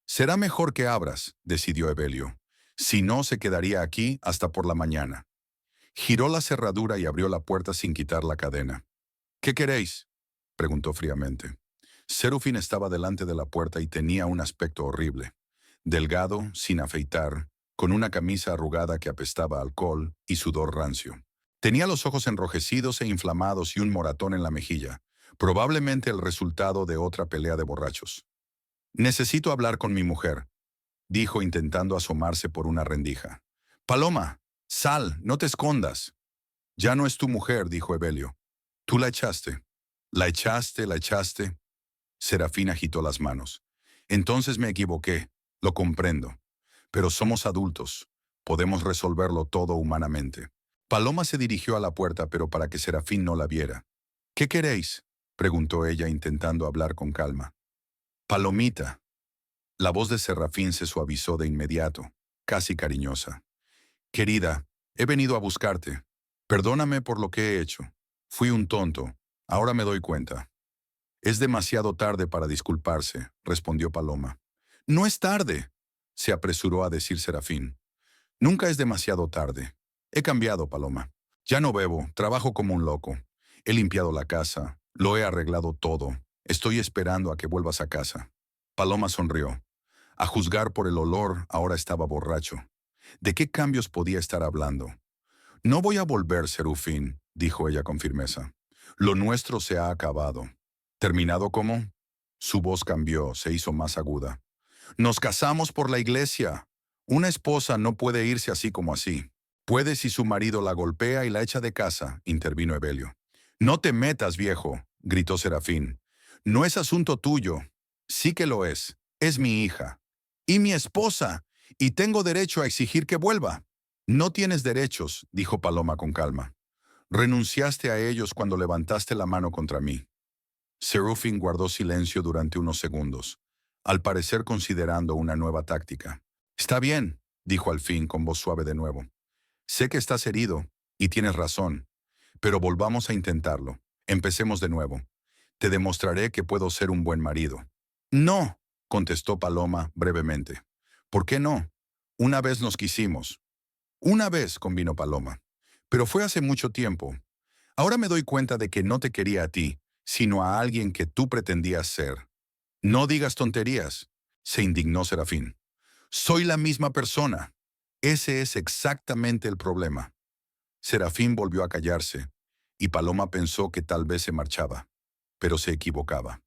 «Será mejor que abras», decidió Evelio. «Si no, se quedaría aquí hasta por la mañana». Giró la cerradura y abrió la puerta sin quitar la cadena. «¿Qué queréis?», preguntó fríamente. Serafín estaba delante de la puerta y tenía un aspecto horrible. Delgado, sin afeitar, con una camisa arrugada que apestaba a alcohol y sudor rancio. Tenía los ojos enrojecidos e inflamados y un moratón en la mejilla, probablemente el resultado de otra pelea de borrachos. «Necesito hablar con mi mujer», dijo intentando asomarse por una rendija. «Paloma, sal, no te escondas». «Ya no es tu mujer», dijo Evelio. «Tú la echaste». «La echaste, la echaste». Serafín agitó las manos. «Entonces me equivoqué, lo comprendo. Pero somos adultos, podemos resolverlo todo humanamente». Paloma se dirigió a la puerta, pero para que Serafín no la viera. «¿Qué queréis?», preguntó ella intentando hablar con calma. «Palomita». La voz de Serafín se suavizó de inmediato, casi cariñosa. «Querida, He venido a buscarte. Perdóname por lo que he hecho. Fui un tonto. Ahora me doy cuenta. Es demasiado tarde para disculparse, respondió Paloma. No es tarde, se apresuró a decir Serafín. Nunca es demasiado tarde. He cambiado, Paloma. Ya no bebo, trabajo como un loco. He limpiado la casa, lo he arreglado todo. Estoy esperando a que vuelvas a casa. Paloma sonrió. A juzgar por el olor, ahora estaba borracho. ¿De qué cambios podía estar hablando? No voy a volver, Serafín, dijo ella con firmeza. Lo nuestro se ha acabado. ¿Terminado cómo? Su voz cambió, se hizo más aguda. Nos casamos por la iglesia. Una esposa no puede irse así como así. Puede si su marido la golpea y la echa de casa, intervino Evelio. No te metas, viejo, gritó Serafín. No es asunto tuyo. Sí que lo es. Es mi hija. Y mi esposa. Y tengo derecho a exigir que vuelva. No tienes derechos, dijo Paloma con calma. Renunciaste a ellos cuando levantaste la mano contra mí. Serafín guardó silencio durante unos segundos, al parecer considerando una nueva táctica. Está bien, dijo al fin con voz suave de nuevo. Sé que estás herido, y tienes razón, pero volvamos a intentarlo. Empecemos de nuevo. Te demostraré que puedo ser un buen marido. No, contestó Paloma brevemente. ¿Por qué no? Una vez nos quisimos. Una vez, convino Paloma. Pero fue hace mucho tiempo. Ahora me doy cuenta de que no te quería a ti, sino a alguien que tú pretendías ser. No digas tonterías, se indignó Serafín. Soy la misma persona. Ese es exactamente el problema. Serafín volvió a callarse, y Paloma pensó que tal vez se marchaba, pero se equivocaba.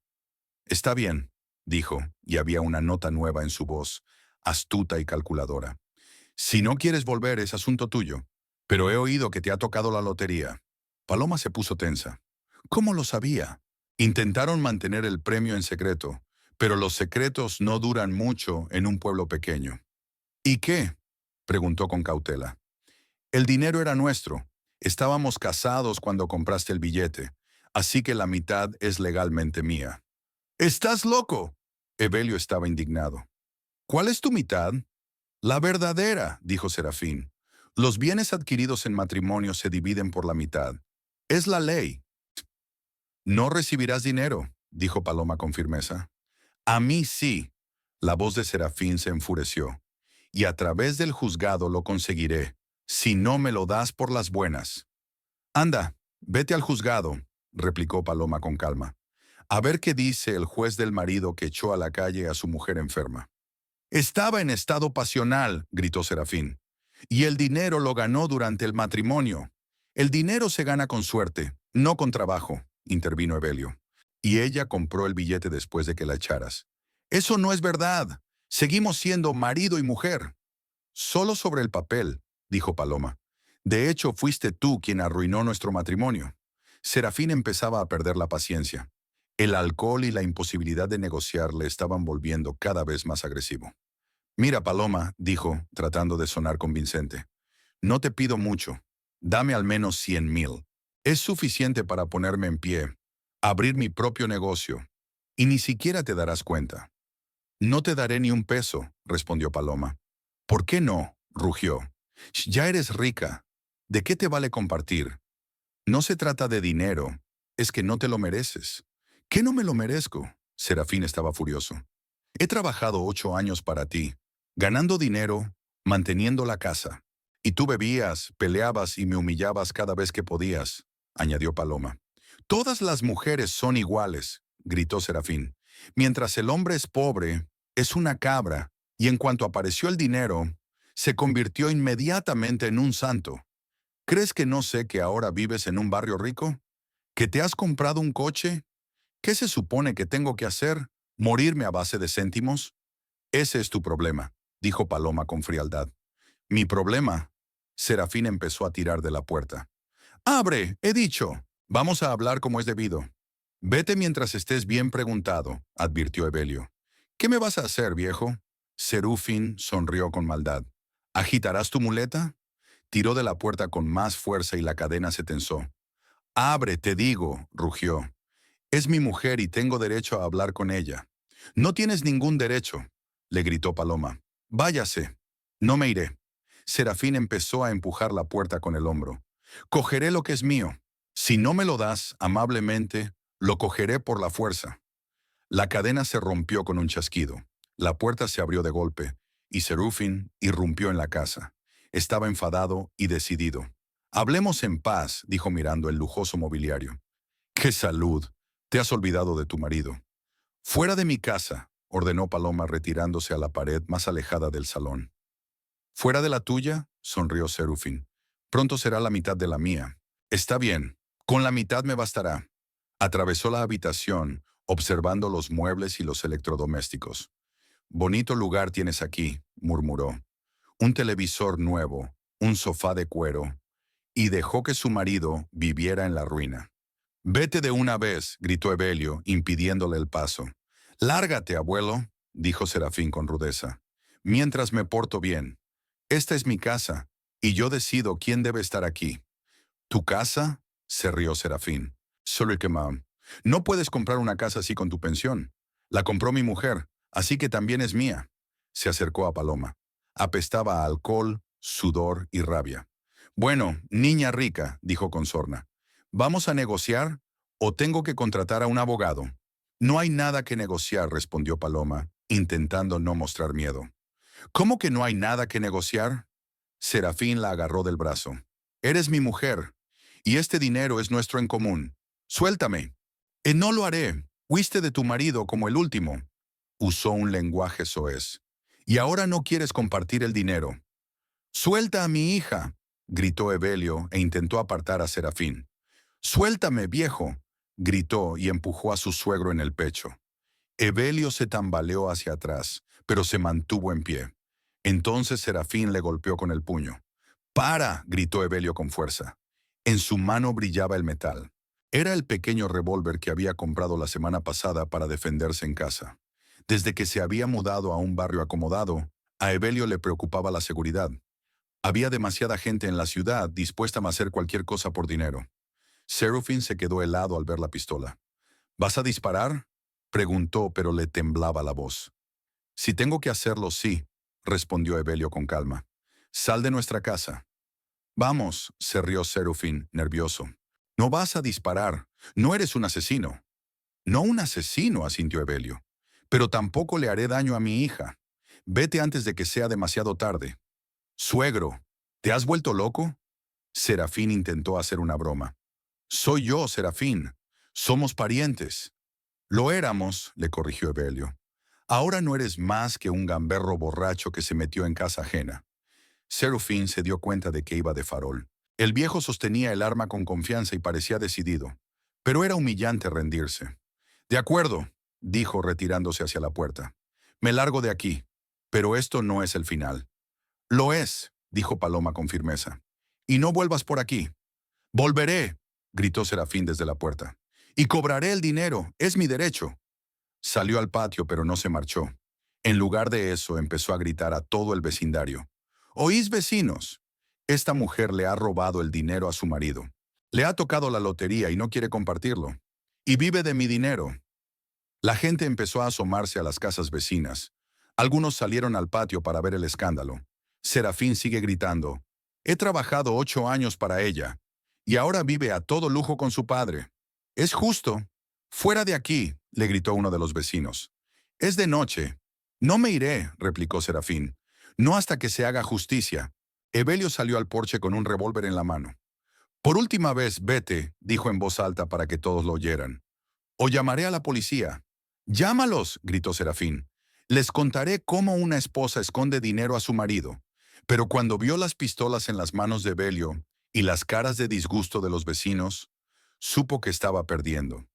Está bien, dijo, y había una nota nueva en su voz, astuta y calculadora. Si no quieres volver es asunto tuyo, pero he oído que te ha tocado la lotería. Paloma se puso tensa. ¿Cómo lo sabía? Intentaron mantener el premio en secreto, pero los secretos no duran mucho en un pueblo pequeño. ¿Y qué? Preguntó con cautela. El dinero era nuestro. Estábamos casados cuando compraste el billete, así que la mitad es legalmente mía. ¡Estás loco! Evelio estaba indignado. ¿Cuál es tu mitad? La verdadera, dijo Serafín. Los bienes adquiridos en matrimonio se dividen por la mitad. Es la ley. No recibirás dinero, dijo Paloma con firmeza. A mí sí. La voz de Serafín se enfureció. Y a través del juzgado lo conseguiré, si no me lo das por las buenas. Anda, vete al juzgado, replicó Paloma con calma. A ver qué dice el juez del marido que echó a la calle a su mujer enferma. Estaba en estado pasional, gritó Serafín. Y el dinero lo ganó durante el matrimonio. El dinero se gana con suerte, no con trabajo, intervino Evelio. Y ella compró el billete después de que la echaras. Eso no es verdad. Seguimos siendo marido y mujer. Solo sobre el papel, dijo Paloma. De hecho, fuiste tú quien arruinó nuestro matrimonio. Serafín empezaba a perder la paciencia. El alcohol y la imposibilidad de negociar le estaban volviendo cada vez más agresivo. Mira, Paloma, dijo, tratando de sonar convincente. No te pido mucho. Dame al menos 100,000. Es suficiente para ponerme en pie, abrir mi propio negocio, y ni siquiera te darás cuenta. No te daré ni un peso, respondió Paloma. ¿Por qué no? Rugió. Ya eres rica. ¿De qué te vale compartir? No se trata de dinero, es que no te lo mereces. ¿Qué no me lo merezco? Serafín estaba furioso. He trabajado 8 años para ti, ganando dinero, manteniendo la casa. Y tú bebías, peleabas y me humillabas cada vez que podías, añadió Paloma. Todas las mujeres son iguales, gritó Serafín. Mientras el hombre es pobre, es una cabra, y en cuanto apareció el dinero, se convirtió inmediatamente en un santo. ¿Crees que no sé que ahora vives en un barrio rico? ¿Que te has comprado un coche? ¿Qué se supone que tengo que hacer? ¿Morirme a base de céntimos? Ese es tu problema, dijo Paloma con frialdad. ¿Mi problema? Serafín empezó a tirar de la puerta. ¡Abre! He dicho. Vamos a hablar como es debido. Vete mientras estés bien preguntado, advirtió Evelio. ¿Qué me vas a hacer, viejo? Serafín sonrió con maldad. ¿Agitarás tu muleta? Tiró de la puerta con más fuerza y la cadena se tensó. Abre, te digo, rugió. Es mi mujer y tengo derecho a hablar con ella. No tienes ningún derecho, le gritó Paloma. Váyase. No me iré. Serafín empezó a empujar la puerta con el hombro. Cogeré lo que es mío. Si no me lo das amablemente, lo cogeré por la fuerza. La cadena se rompió con un chasquido. La puerta se abrió de golpe, y Serafín irrumpió en la casa. Estaba enfadado y decidido. Hablemos en paz, dijo mirando el lujoso mobiliario. ¡Qué salud! Te has olvidado de tu marido. Fuera de mi casa, ordenó Paloma retirándose a la pared más alejada del salón. ¿Fuera de la tuya? Sonrió Serafín. Pronto será la mitad de la mía. Está bien, con la mitad me bastará. Atravesó la habitación, observando los muebles y los electrodomésticos. Bonito lugar tienes aquí, murmuró. Un televisor nuevo, un sofá de cuero, y dejó que su marido viviera en la ruina. Vete de una vez, gritó Evelio, impidiéndole el paso. Lárgate, abuelo, dijo Serafín con rudeza. Mientras me porto bien. Esta es mi casa, y yo decido quién debe estar aquí. ¿Tu casa? Se rió Serafín. Sorry que mam. No puedes comprar una casa así con tu pensión. La compró mi mujer, así que también es mía. Se acercó a Paloma. Apestaba a alcohol, sudor y rabia. Bueno, niña rica, dijo con sorna. ¿Vamos a negociar o tengo que contratar a un abogado? No hay nada que negociar, respondió Paloma, intentando no mostrar miedo. ¿Cómo que no hay nada que negociar? Serafín la agarró del brazo. Eres mi mujer, y este dinero es nuestro en común. Suéltame. No lo haré. Huiste de tu marido como el último. Usó un lenguaje soez. Y ahora no quieres compartir el dinero. Suelta a mi hija, gritó Evelio e intentó apartar a Serafín. Suéltame, viejo, gritó y empujó a su suegro en el pecho. Evelio se tambaleó hacia atrás, pero se mantuvo en pie. Entonces Serafín le golpeó con el puño. ¡Para! Gritó Evelio con fuerza. En su mano brillaba el metal. Era el pequeño revólver que había comprado la semana pasada para defenderse en casa. Desde que se había mudado a un barrio acomodado, a Evelio le preocupaba la seguridad. Había demasiada gente en la ciudad dispuesta a hacer cualquier cosa por dinero. Serafín se quedó helado al ver la pistola. ¿Vas a disparar? Preguntó, pero le temblaba la voz. Si tengo que hacerlo, sí, respondió Evelio con calma. Sal de nuestra casa. Vamos, se rió Serafín, nervioso. No vas a disparar. No eres un asesino. No un asesino, asintió Evelio. Pero tampoco le haré daño a mi hija. Vete antes de que sea demasiado tarde. Suegro, ¿te has vuelto loco? Serafín intentó hacer una broma. Soy yo, Serafín. Somos parientes. Lo éramos, le corrigió Evelio. Ahora no eres más que un gamberro borracho que se metió en casa ajena. Serafín se dio cuenta de que iba de farol. El viejo sostenía el arma con confianza y parecía decidido, pero era humillante rendirse. De acuerdo, dijo retirándose hacia la puerta. Me largo de aquí, pero esto no es el final. Lo es, dijo Paloma con firmeza. Y no vuelvas por aquí. Volveré, gritó Serafín desde la puerta. Y cobraré el dinero, es mi derecho. Salió al patio, pero no se marchó. En lugar de eso, empezó a gritar a todo el vecindario. ¿Oís, vecinos? Esta mujer le ha robado el dinero a su marido. Le ha tocado la lotería y no quiere compartirlo. Y vive de mi dinero. La gente empezó a asomarse a las casas vecinas. Algunos salieron al patio para ver el escándalo. Serafín sigue gritando. He trabajado 8 años para ella. Y ahora vive a todo lujo con su padre. Es justo. Fuera de aquí, le gritó uno de los vecinos. Es de noche. No me iré, replicó Serafín. No hasta que se haga justicia. Evelio salió al porche con un revólver en la mano. Por última vez, vete, dijo en voz alta para que todos lo oyeran. O llamaré a la policía. Llámalos, gritó Serafín. Les contaré cómo una esposa esconde dinero a su marido. Pero cuando vio las pistolas en las manos de Evelio y las caras de disgusto de los vecinos, supo que estaba perdiendo.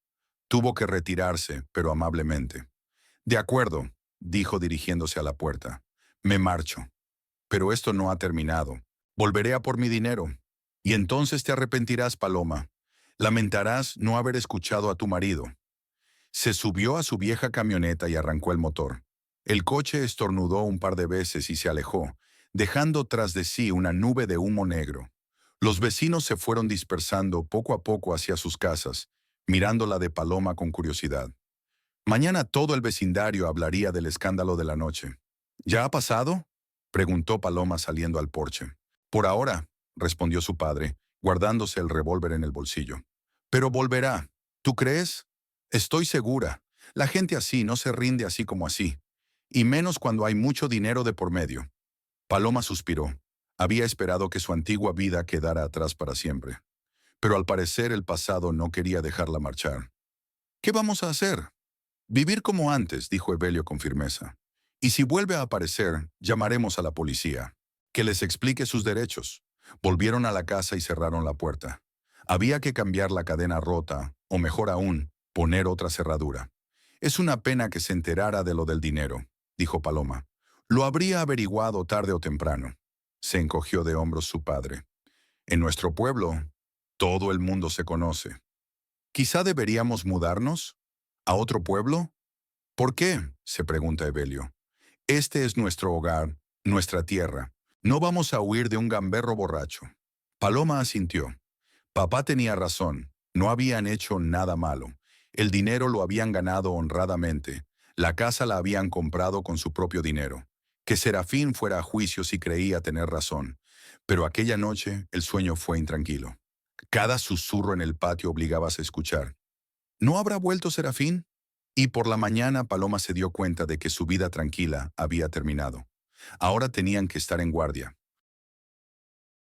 Tuvo que retirarse, pero amablemente. De acuerdo, dijo dirigiéndose a la puerta. Me marcho. Pero esto no ha terminado. Volveré a por mi dinero. Y entonces te arrepentirás, Paloma. Lamentarás no haber escuchado a tu marido. Se subió a su vieja camioneta y arrancó el motor. El coche estornudó un par de veces y se alejó, dejando tras de sí una nube de humo negro. Los vecinos se fueron dispersando poco a poco hacia sus casas, mirando la de Paloma con curiosidad. Mañana todo el vecindario hablaría del escándalo de la noche. ¿Ya ha pasado? Preguntó Paloma saliendo al porche. Por ahora, respondió su padre, guardándose el revólver en el bolsillo. Pero volverá. ¿Tú crees? Estoy segura. La gente así no se rinde así como así. Y menos cuando hay mucho dinero de por medio. Paloma suspiró. Había esperado que su antigua vida quedara atrás para siempre. Pero al parecer el pasado no quería dejarla marchar. ¿Qué vamos a hacer? Vivir como antes, dijo Evelio con firmeza. Y si vuelve a aparecer, llamaremos a la policía. Que les explique sus derechos. Volvieron a la casa y cerraron la puerta. Había que cambiar la cadena rota, o mejor aún, poner otra cerradura. Es una pena que se enterara de lo del dinero, dijo Paloma. Lo habría averiguado tarde o temprano. Se encogió de hombros su padre. En nuestro pueblo, todo el mundo se conoce. ¿Quizá deberíamos mudarnos? ¿A otro pueblo? ¿Por qué? Se pregunta Evelio. Este es nuestro hogar, nuestra tierra. No vamos a huir de un gamberro borracho. Paloma asintió. Papá tenía razón. No habían hecho nada malo. El dinero lo habían ganado honradamente. La casa la habían comprado con su propio dinero. Que Serafín fuera a juicio si creía tener razón. Pero aquella noche el sueño fue intranquilo. Cada susurro en el patio obligaba a escuchar. ¿No habrá vuelto Serafín? Y por la mañana Paloma se dio cuenta de que su vida tranquila había terminado. Ahora tenían que estar en guardia.